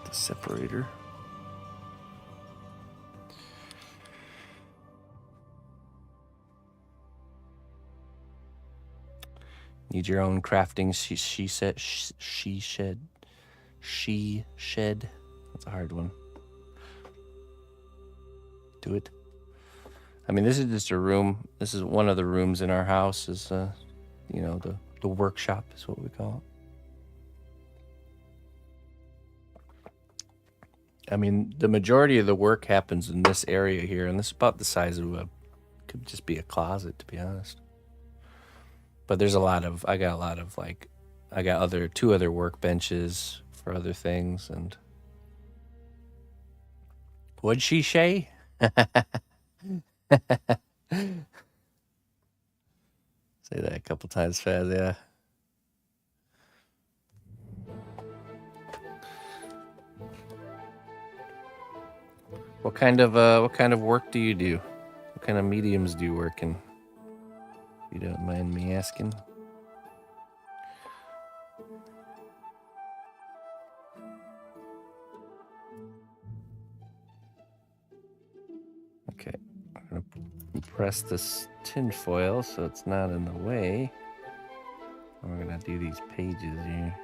The separator. Need your own crafting she shed. That's a hard one. Do it. I mean, this is just a room. This is one of the rooms in our house. Is you know, the workshop is what we call it. I mean, the majority of the work happens in this area here, and this is about the size of could just be a closet, to be honest. But there's I got a lot of like, I got two other workbenches for other things. And what'd she say? Say that a couple times fast, yeah. What kind of work do you do? What kind of mediums do you work in? If you don't mind me asking. Okay, I'm gonna press this tin foil so it's not in the way. And we're gonna do these pages here.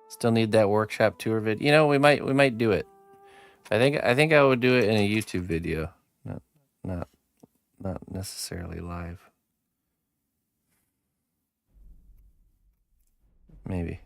Still need that workshop tour vid. You know, we might do it. I think I would do it in a YouTube video, not necessarily live. Maybe.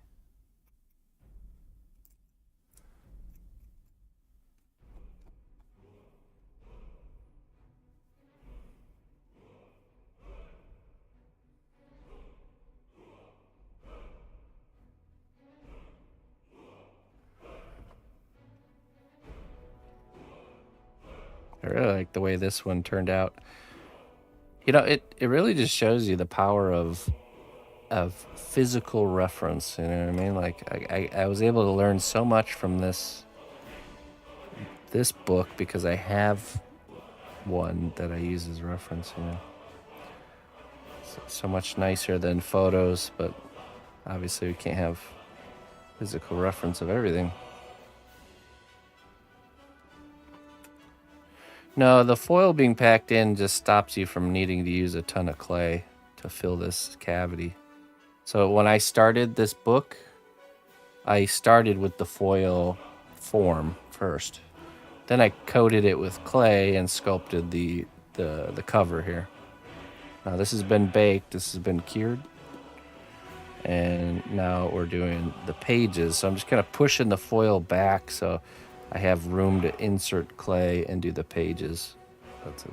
I really like the way this one turned out. You know, it really just shows you the power of physical reference. You know what I mean? Like I was able to learn so much from this book because I have one that I use as reference. You know, so much nicer than photos, but obviously we can't have physical reference of everything. No, the foil being packed in just stops you from needing to use a ton of clay to fill this cavity. So when I started this book, I started with the foil form first. Then I coated it with clay and sculpted the cover here. Now this has been baked, this has been cured. And now we're doing the pages. So I'm just kind of pushing the foil back so I have room to insert clay and do the pages.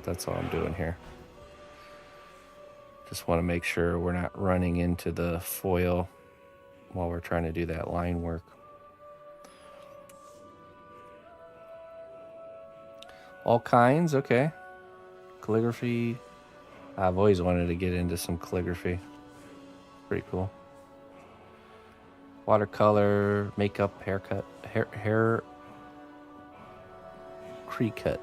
That's all I'm doing here. Just want to make sure we're not running into the foil while we're trying to do that line work. All kinds, okay. Calligraphy. I've always wanted to get into some calligraphy. Pretty cool. Watercolor, makeup, haircut, hair pre-cut.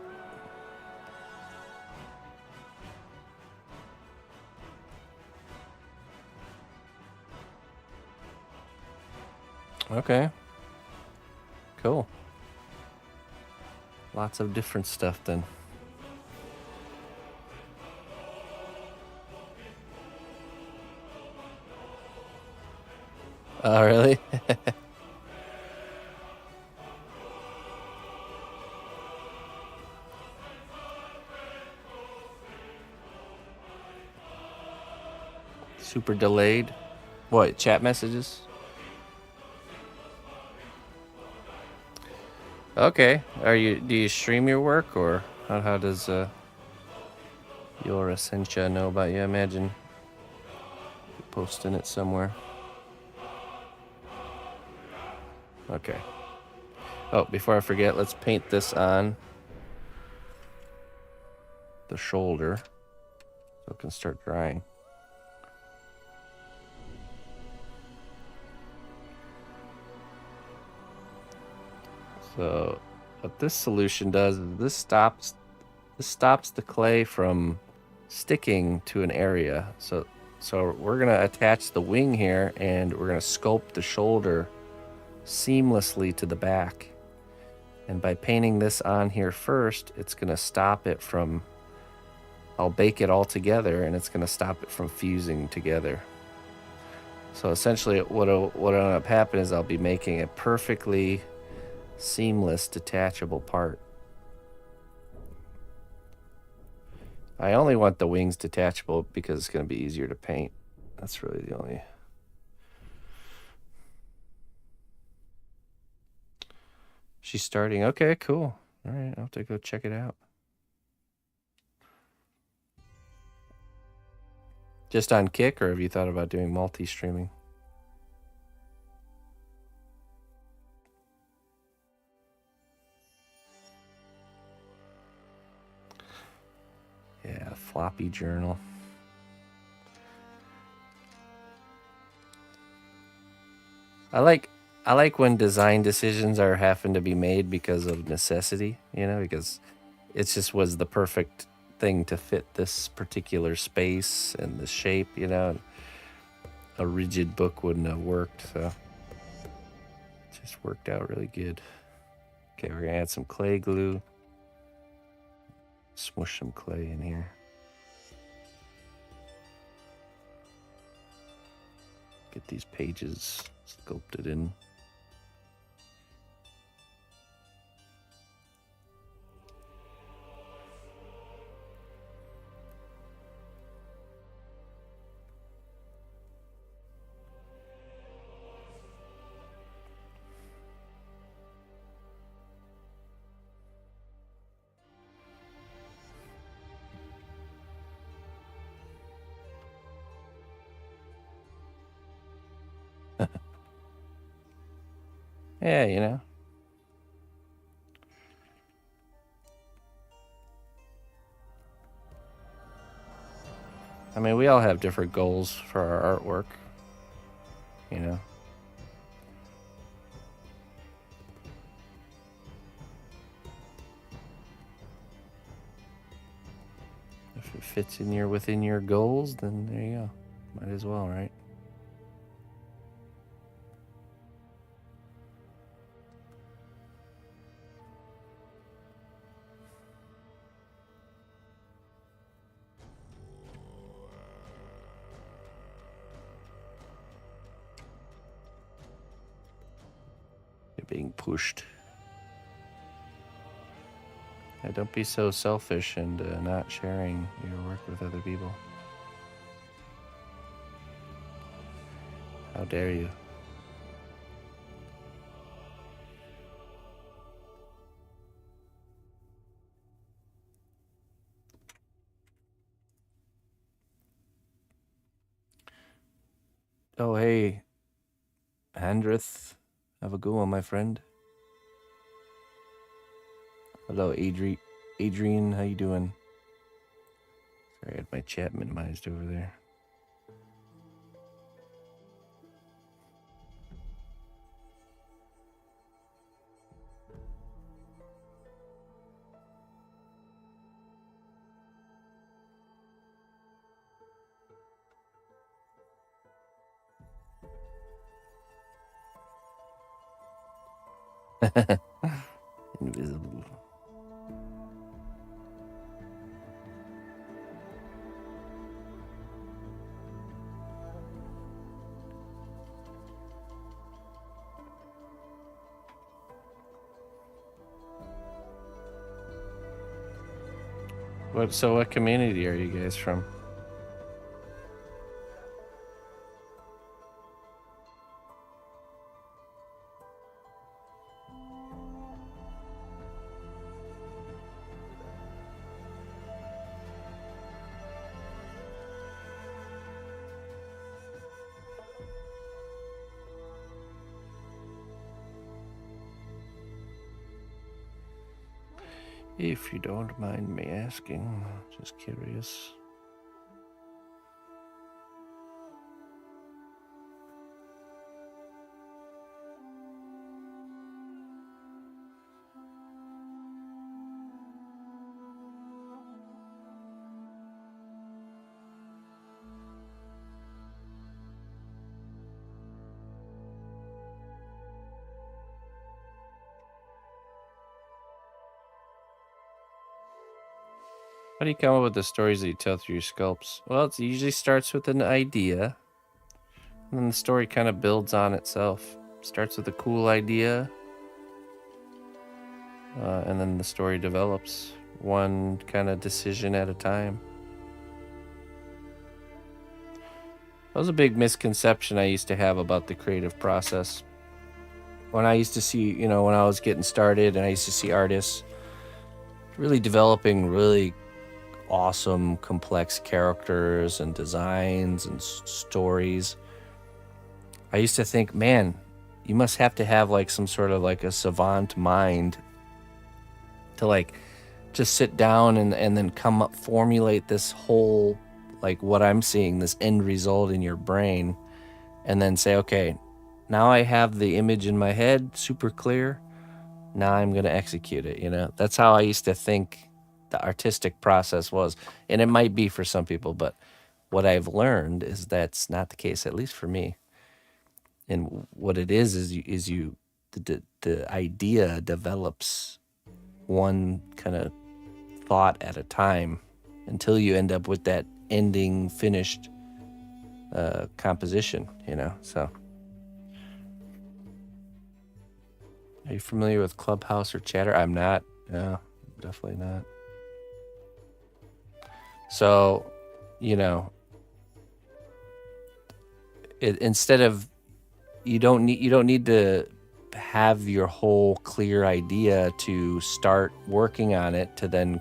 Okay. Cool. Lots of different stuff then. Oh, really? Super delayed. What, chat messages? Okay. Do you stream your work, or how does your Essentia know about you? I imagine you're posting it somewhere. Okay. Oh, before I forget, let's paint this on the shoulder so it can start drying. So what this solution does is this stops the clay from sticking to an area. So we're gonna attach the wing here, and we're gonna sculpt the shoulder seamlessly to the back. And by painting this on here first, it's gonna stop it from, I'll bake it all together, and it's gonna stop it from fusing together. So essentially what'll end up happening is I'll be making a perfectly seamless detachable part. I only want the wings detachable because it's going to be easier to paint. That's really the only... She's starting. Okay, cool. All right, I'll have to go check it out. Just on Kick, or have you thought about doing multi-streaming? Yeah, floppy journal. I like when design decisions are having to be made because of necessity, you know, because it just was the perfect thing to fit this particular space and the shape, you know. A rigid book wouldn't have worked, so it just worked out really good. Okay, we're gonna add some clay glue. Smush some clay in here. Get these pages sculpted in. Yeah, you know. I mean, we all have different goals for our artwork, you know. If it fits in within your goals, then there you go. Might as well, right? You're being pushed. Yeah, don't be so selfish and not sharing your work with other people. How dare you? Oh, hey, Andrith. Have a good one, my friend. Hello, Adrian, how you doing? Sorry, I had my chat minimized over there. Invisible. What community are you guys from? If you don't mind me asking, just curious. How do you come up with the stories that you tell through your sculpts? Well, it usually starts with an idea, and then the story kind of builds on itself. Starts with a cool idea, and then the story develops one kind of decision at a time. That was a big misconception I used to have about the creative process. When I used to see, when I was getting started and I used to see artists really developing really awesome, complex characters and designs and stories, I used to think, man, you must have to have like some sort of like a savant mind to like just sit down and then come up, formulate this whole, like what I'm seeing, this end result in your brain, and then say, okay, now I have the image in my head super clear. Now I'm going to execute it. That's how I used to think the artistic process was. And it might be for some people, but what I've learned is that's not the case, at least for me. And what it is the idea develops one kind of thought at a time until you end up with that ending finished composition, so. Are you familiar with Clubhouse or Chatter? I'm not. No, definitely not. So, instead of you don't need to have your whole clear idea to start working on it to then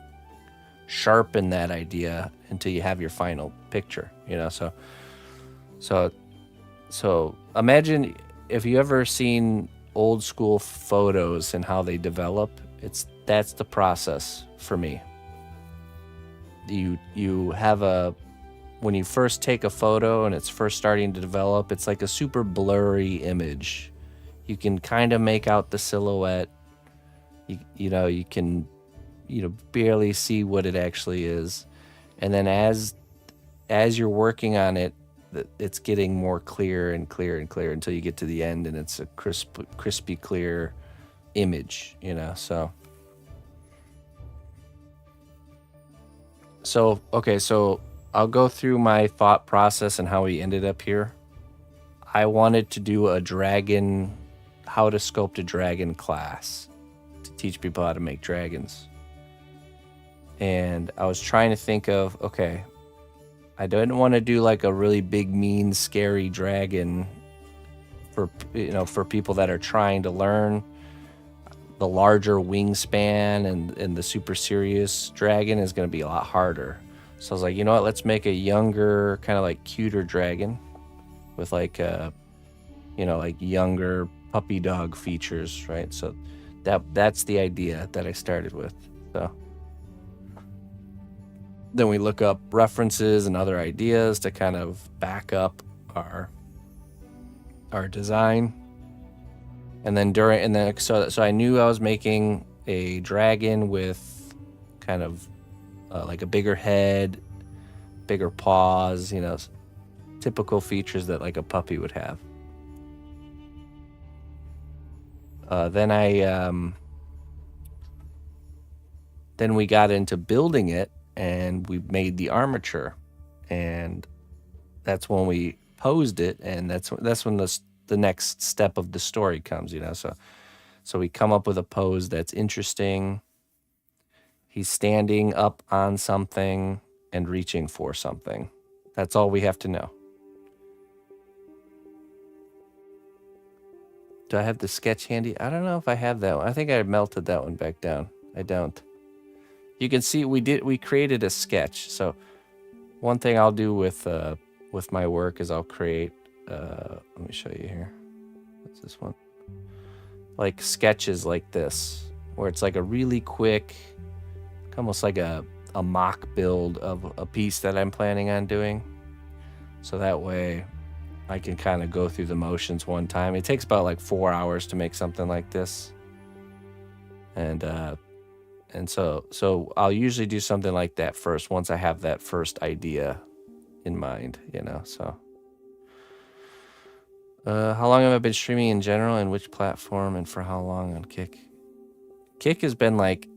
sharpen that idea until you have your final picture. So imagine if you ever seen old school photos and how they develop, that's the process for me. You have when you first take a photo and it's first starting to develop, it's like a super blurry image. You can kind of make out the silhouette. You can barely see what it actually is. And then as you're working on it, it's getting more clear and clear and clear until you get to the end and it's a crispy clear image, so okay, so I'll go through my thought process and how we ended up here. I wanted to do how to sculpt a dragon class to teach people how to make dragons. And I was trying to think of, okay, I didn't want to do like a really big, mean, scary dragon for people that are trying to learn. The larger wingspan and the super serious dragon is going to be a lot harder. So I was like, you know what? Let's make a younger, kind of like cuter dragon with like like younger puppy dog features, right? So that's the idea that I started with. So then we look up references and other ideas to kind of back up our design. And then so I knew I was making a dragon with kind of like a bigger head, bigger paws, typical features that like a puppy would have. Then we got into building it and we made the armature, and that's when we posed it, and that's when the next step of the story comes, so we come up with a pose that's interesting. He's standing up on something and reaching for something. That's all we have to know. Do I have the sketch handy? I don't know if I have that one. I think I melted that one back down. I don't. You can see we created a sketch. So one thing I'll do with my work is I'll create, let me show you here. What's this one? Like sketches like this, where it's like a really quick almost like a mock build of a piece that I'm planning on doing. So that way I can kind of go through the motions one time. It takes about like 4 hours to make something like this. And so I'll usually do something like that first once I have that first idea in mind, you know. So how long have I been streaming in general, and which platform, and for how long on Kick? Kick has been like,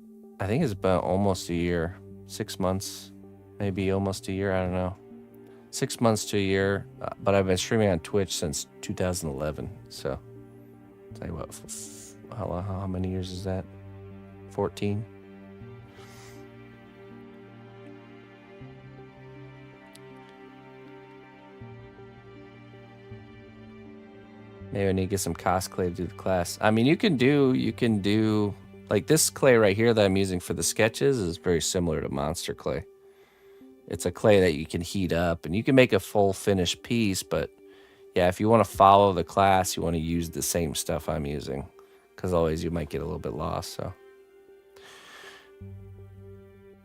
I think it's been almost a year, 6 months, maybe almost a year, I don't know. 6 months to a year, but I've been streaming on Twitch since 2011. So tell you what, how many years is that? 14. Maybe I need to get some cosplay to do the class. I mean, you can do like this clay right here that I'm using for the sketches is very similar to monster clay. It's a clay that you can heat up and you can make a full finished piece, but yeah, if you want to follow the class, you want to use the same stuff I'm using, because otherwise you might get a little bit lost. So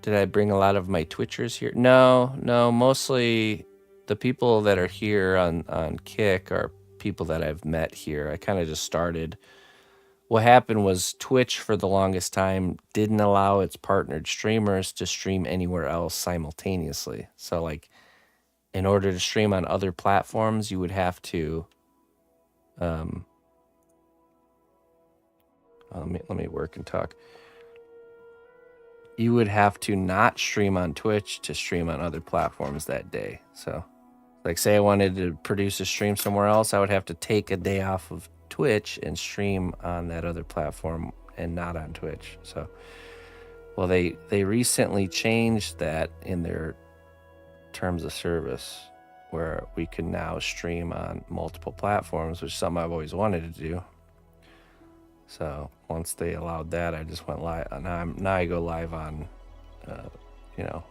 did I bring a lot of my Twitchers here? No, mostly the people that are here on Kick are people that I've met here. I kind of just started. What happened was Twitch for the longest time didn't allow its partnered streamers to stream anywhere else simultaneously. So like in order to stream on other platforms, you would have to let me work and talk. You would have to not stream on Twitch to stream on other platforms that day. So like say I wanted to produce a stream somewhere else, I would have to take a day off of Twitch and stream on that other platform and not on Twitch. So, well, they recently changed that in their terms of service where we can now stream on multiple platforms, which is something I've always wanted to do. So once they allowed that, I just went live. Now I go live on, you know,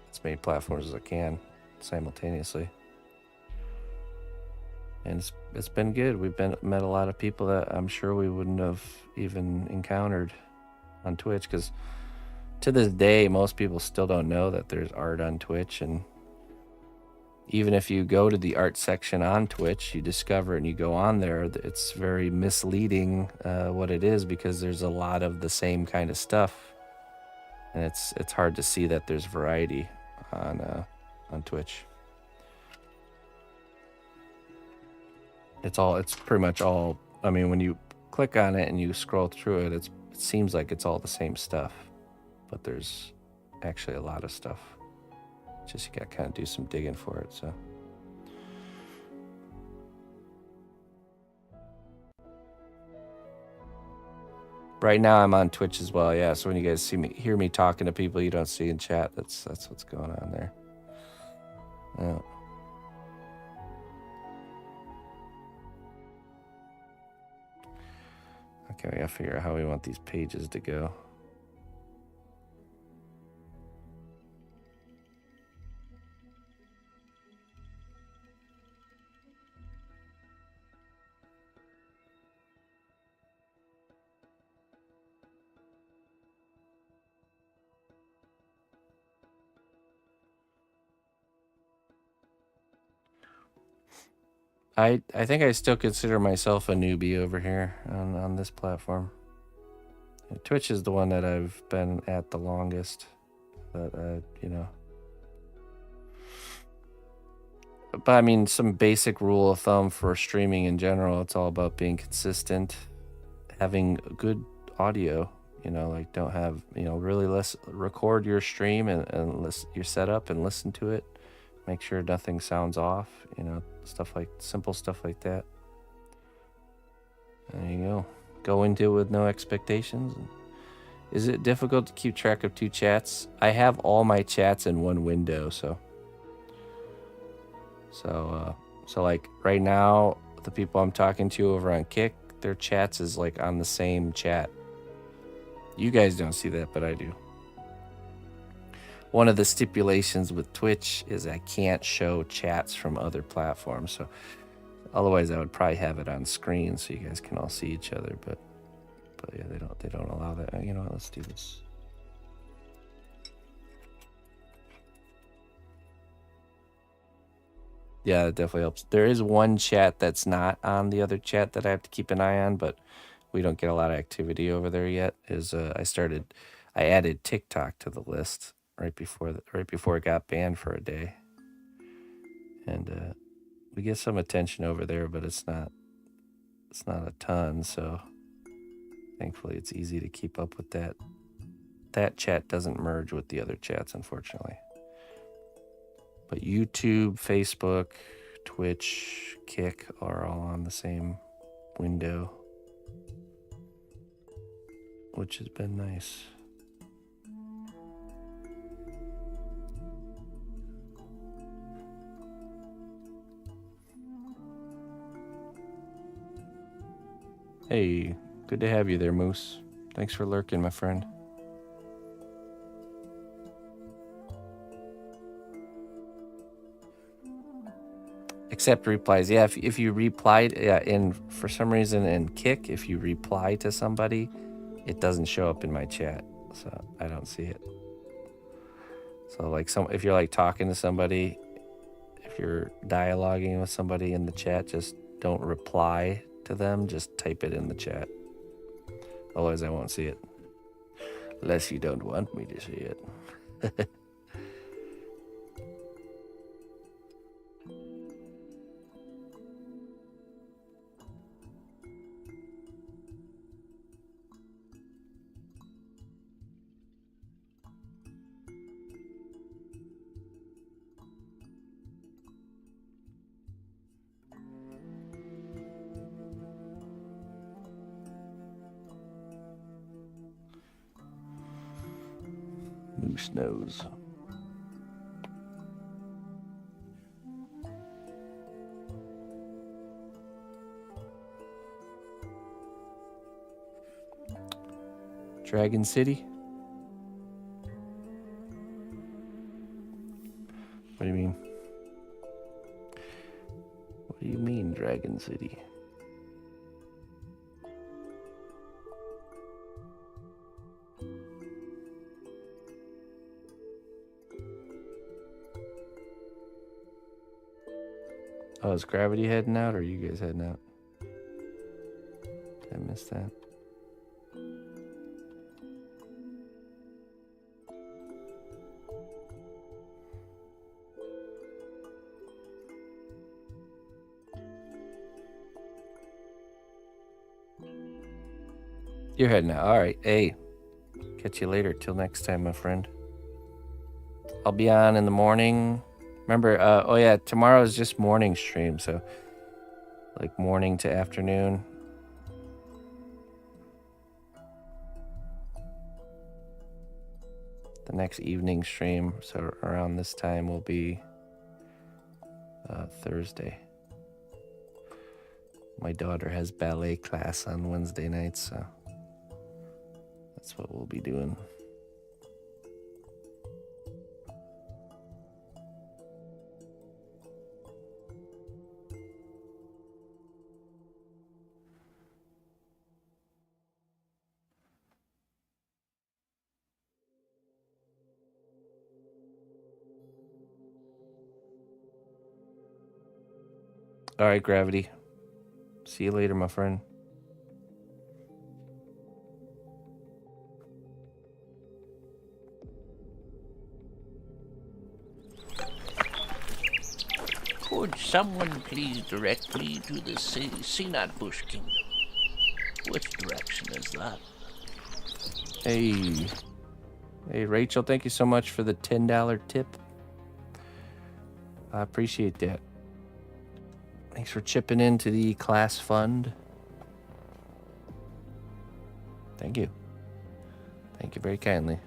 as many platforms as I can simultaneously. And it's been good. We've met a lot of people that I'm sure we wouldn't have even encountered on Twitch, because to this day, most people still don't know that there's art on Twitch. And even if you go to the art section on Twitch, you discover it and you go on there, it's very misleading what it is, because there's a lot of the same kind of stuff. And it's hard to see that there's variety on Twitch. It's pretty much all, I mean, when you click on it and you scroll through it, it seems like it's all the same stuff, but there's actually a lot of stuff. Just you gotta kind of do some digging for it. So right now I'm on Twitch as well. Yeah, so when you guys hear me talking to people you don't see in chat, that's what's going on there. Yeah. Okay, we gotta figure out how we want these pages to go. I think I still consider myself a newbie over here on this platform. Twitch is the one that I've been at the longest, but you know. But I mean, some basic rule of thumb for streaming in general, it's all about being consistent, having good audio, you know, like don't have, you know, really record your stream and listen your setup and listen to it. Make sure nothing sounds off, you know, simple stuff like that. There you go. Go into it with no expectations. Is it difficult to keep track of two chats? I have all my chats in one window, so like right now, the people I'm talking to over on Kick, their chats is like on the same chat. You guys don't see that, but I do. One of the stipulations with Twitch is I can't show chats from other platforms. So otherwise I would probably have it on screen so you guys can all see each other, but yeah, they don't allow that. You know what, let's do this. Yeah, it definitely helps. There is one chat that's not on the other chat that I have to keep an eye on, but we don't get a lot of activity over there yet. I added TikTok to the list right before it got banned for a day, and we get some attention over there, but it's not a ton. So thankfully, it's easy to keep up with that. That chat doesn't merge with the other chats, unfortunately. But YouTube, Facebook, Twitch, Kick are all on the same window, which has been nice. Hey, good to have you there, Moose. Thanks for lurking, my friend. Accept replies. Yeah, if you replied, for some reason in Kick, if you reply to somebody, it doesn't show up in my chat, so I don't see it. So like if you're like talking to somebody, if you're dialoguing with somebody in the chat, just don't reply to them, just type it in the chat. Otherwise I won't see it. Unless you don't want me to see it. Moose knows. Dragon City? What do you mean? What do you mean, Dragon City? Oh, is Gravity heading out, or are you guys heading out? Did I miss that? You're heading out. All right. Hey, catch you later. Till next time, my friend. I'll be on in the morning. Remember, oh yeah, tomorrow is just morning stream, so like morning to afternoon. The next evening stream, so around this time, will be Thursday. My daughter has ballet class on Wednesday nights, so that's what we'll be doing. All right, Gravity. See you later, my friend. Could someone please direct me to the cnotbusch kingdom? Which direction is that? Hey, Rachel, thank you so much for the $10 tip. I appreciate that. Thanks for chipping into the class fund. Thank you. Thank you very kindly.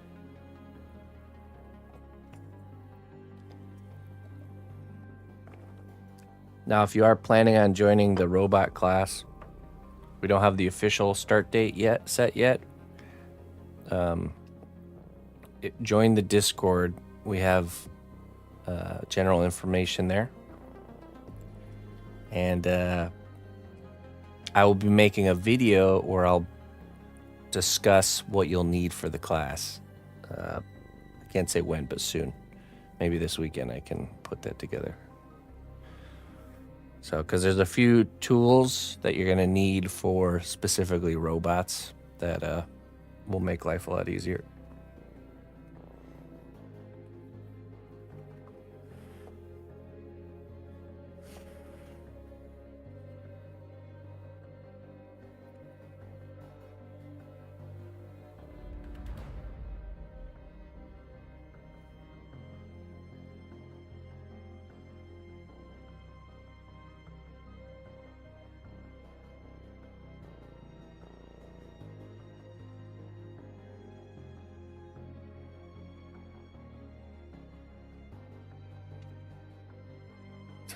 Now, if you are planning on joining the robot class, we don't have the official start date set yet. Join the Discord. We have general information there. And I will be making a video where I'll discuss what you'll need for the class. I can't say when, but soon. Maybe this weekend I can put that together. So, because there's a few tools that you're going to need for specifically robots that will make life a lot easier.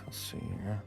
Let's see here.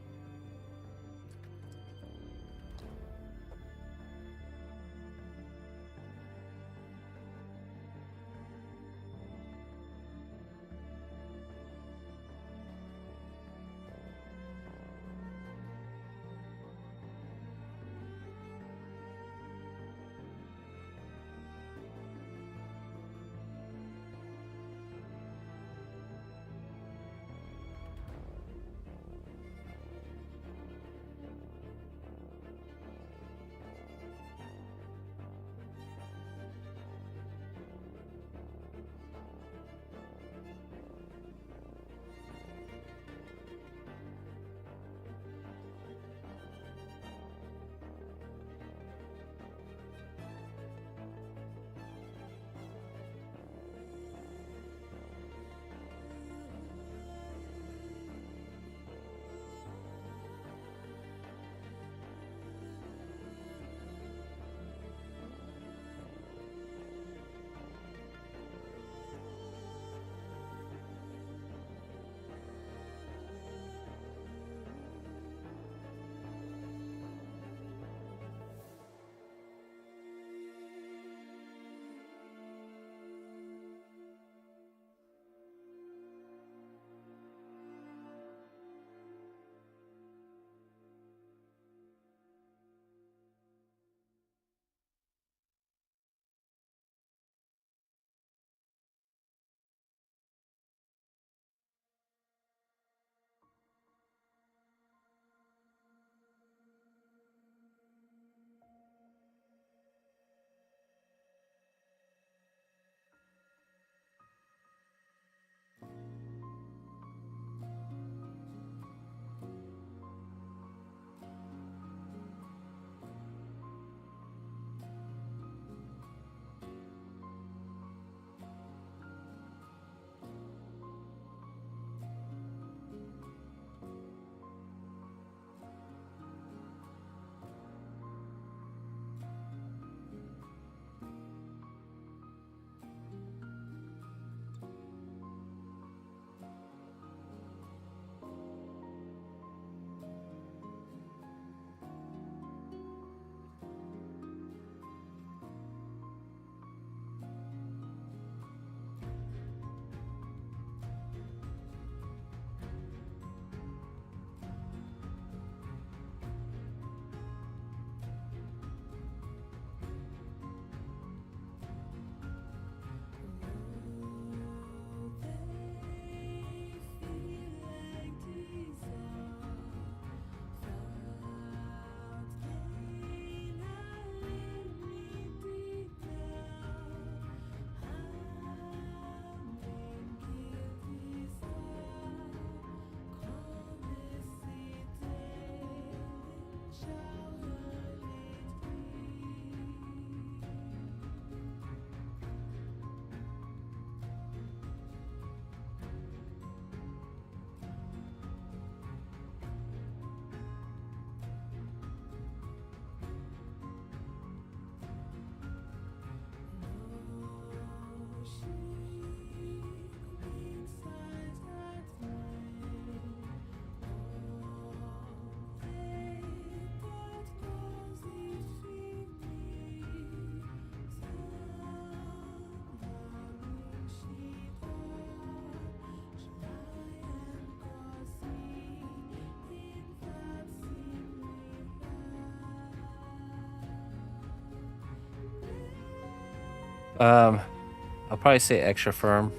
I'll probably say extra firm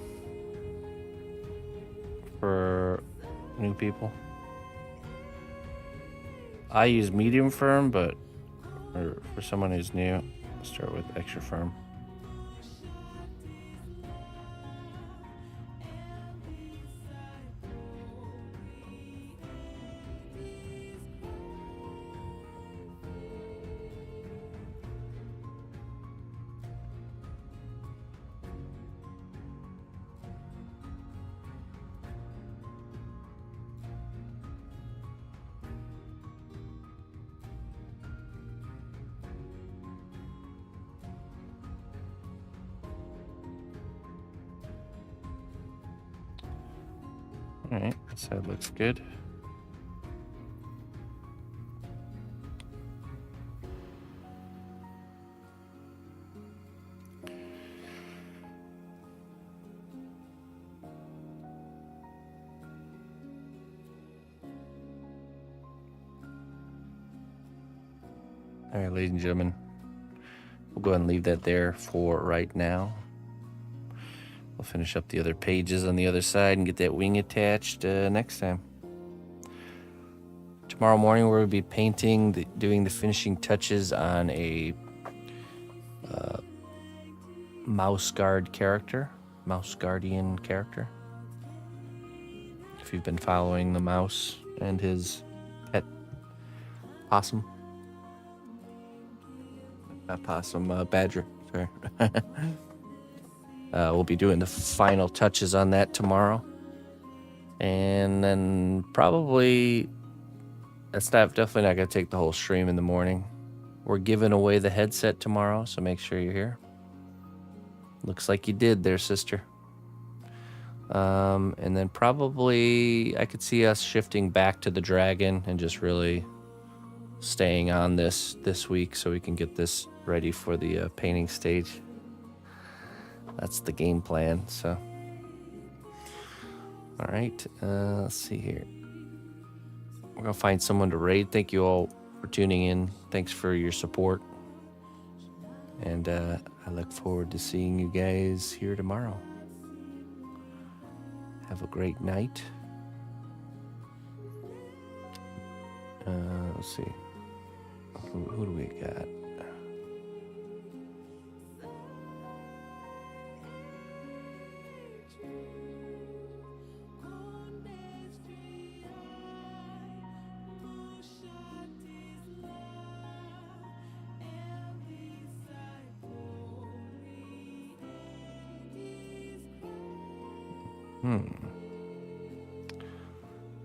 for new people. I use medium firm, but for someone who's new, start with extra firm. All right, this side looks good. All right, ladies and gentlemen, we'll go ahead and leave that there for right now. We'll finish up the other pages on the other side and get that wing attached next time. Tomorrow morning, we're going to be painting, doing the finishing touches on a mouse guardian character. If you've been following the mouse and his pet possum. Not possum, badger, sorry. We'll be doing the final touches on that tomorrow. And then probably, definitely not going to take the whole stream in the morning. We're giving away the headset tomorrow, so make sure you're here. Looks like you did there, sister. And then probably I could see us shifting back to the dragon and just really staying on this week so we can get this ready for the painting stage. That's the game plan, so. All right, let's see here. We're gonna find someone to raid. Thank you all for tuning in. Thanks for your support. And I look forward to seeing you guys here tomorrow. Have a great night. Let's see. Who do we got?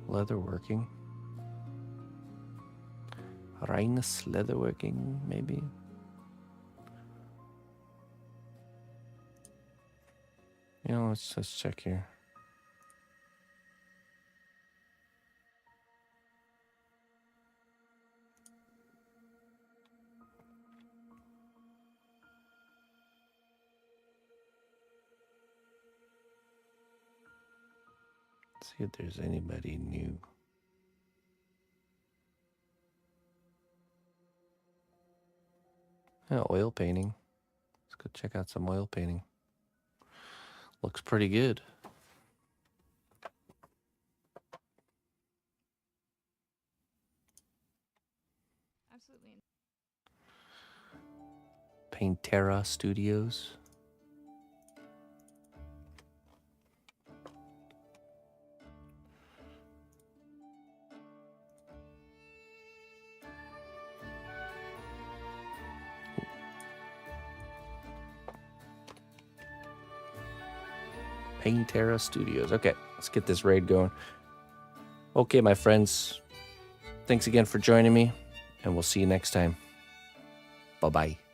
Leatherworking. Rhinus leatherworking, maybe. You know, let's check here. See if there's anybody new. Yeah, oil painting. Let's go check out some oil painting. Looks pretty good. Absolutely. Paintera Studios. Paintera Studios. Okay, let's get this raid going. Okay, my friends. Thanks again for joining me, and we'll see you next time. Bye-bye.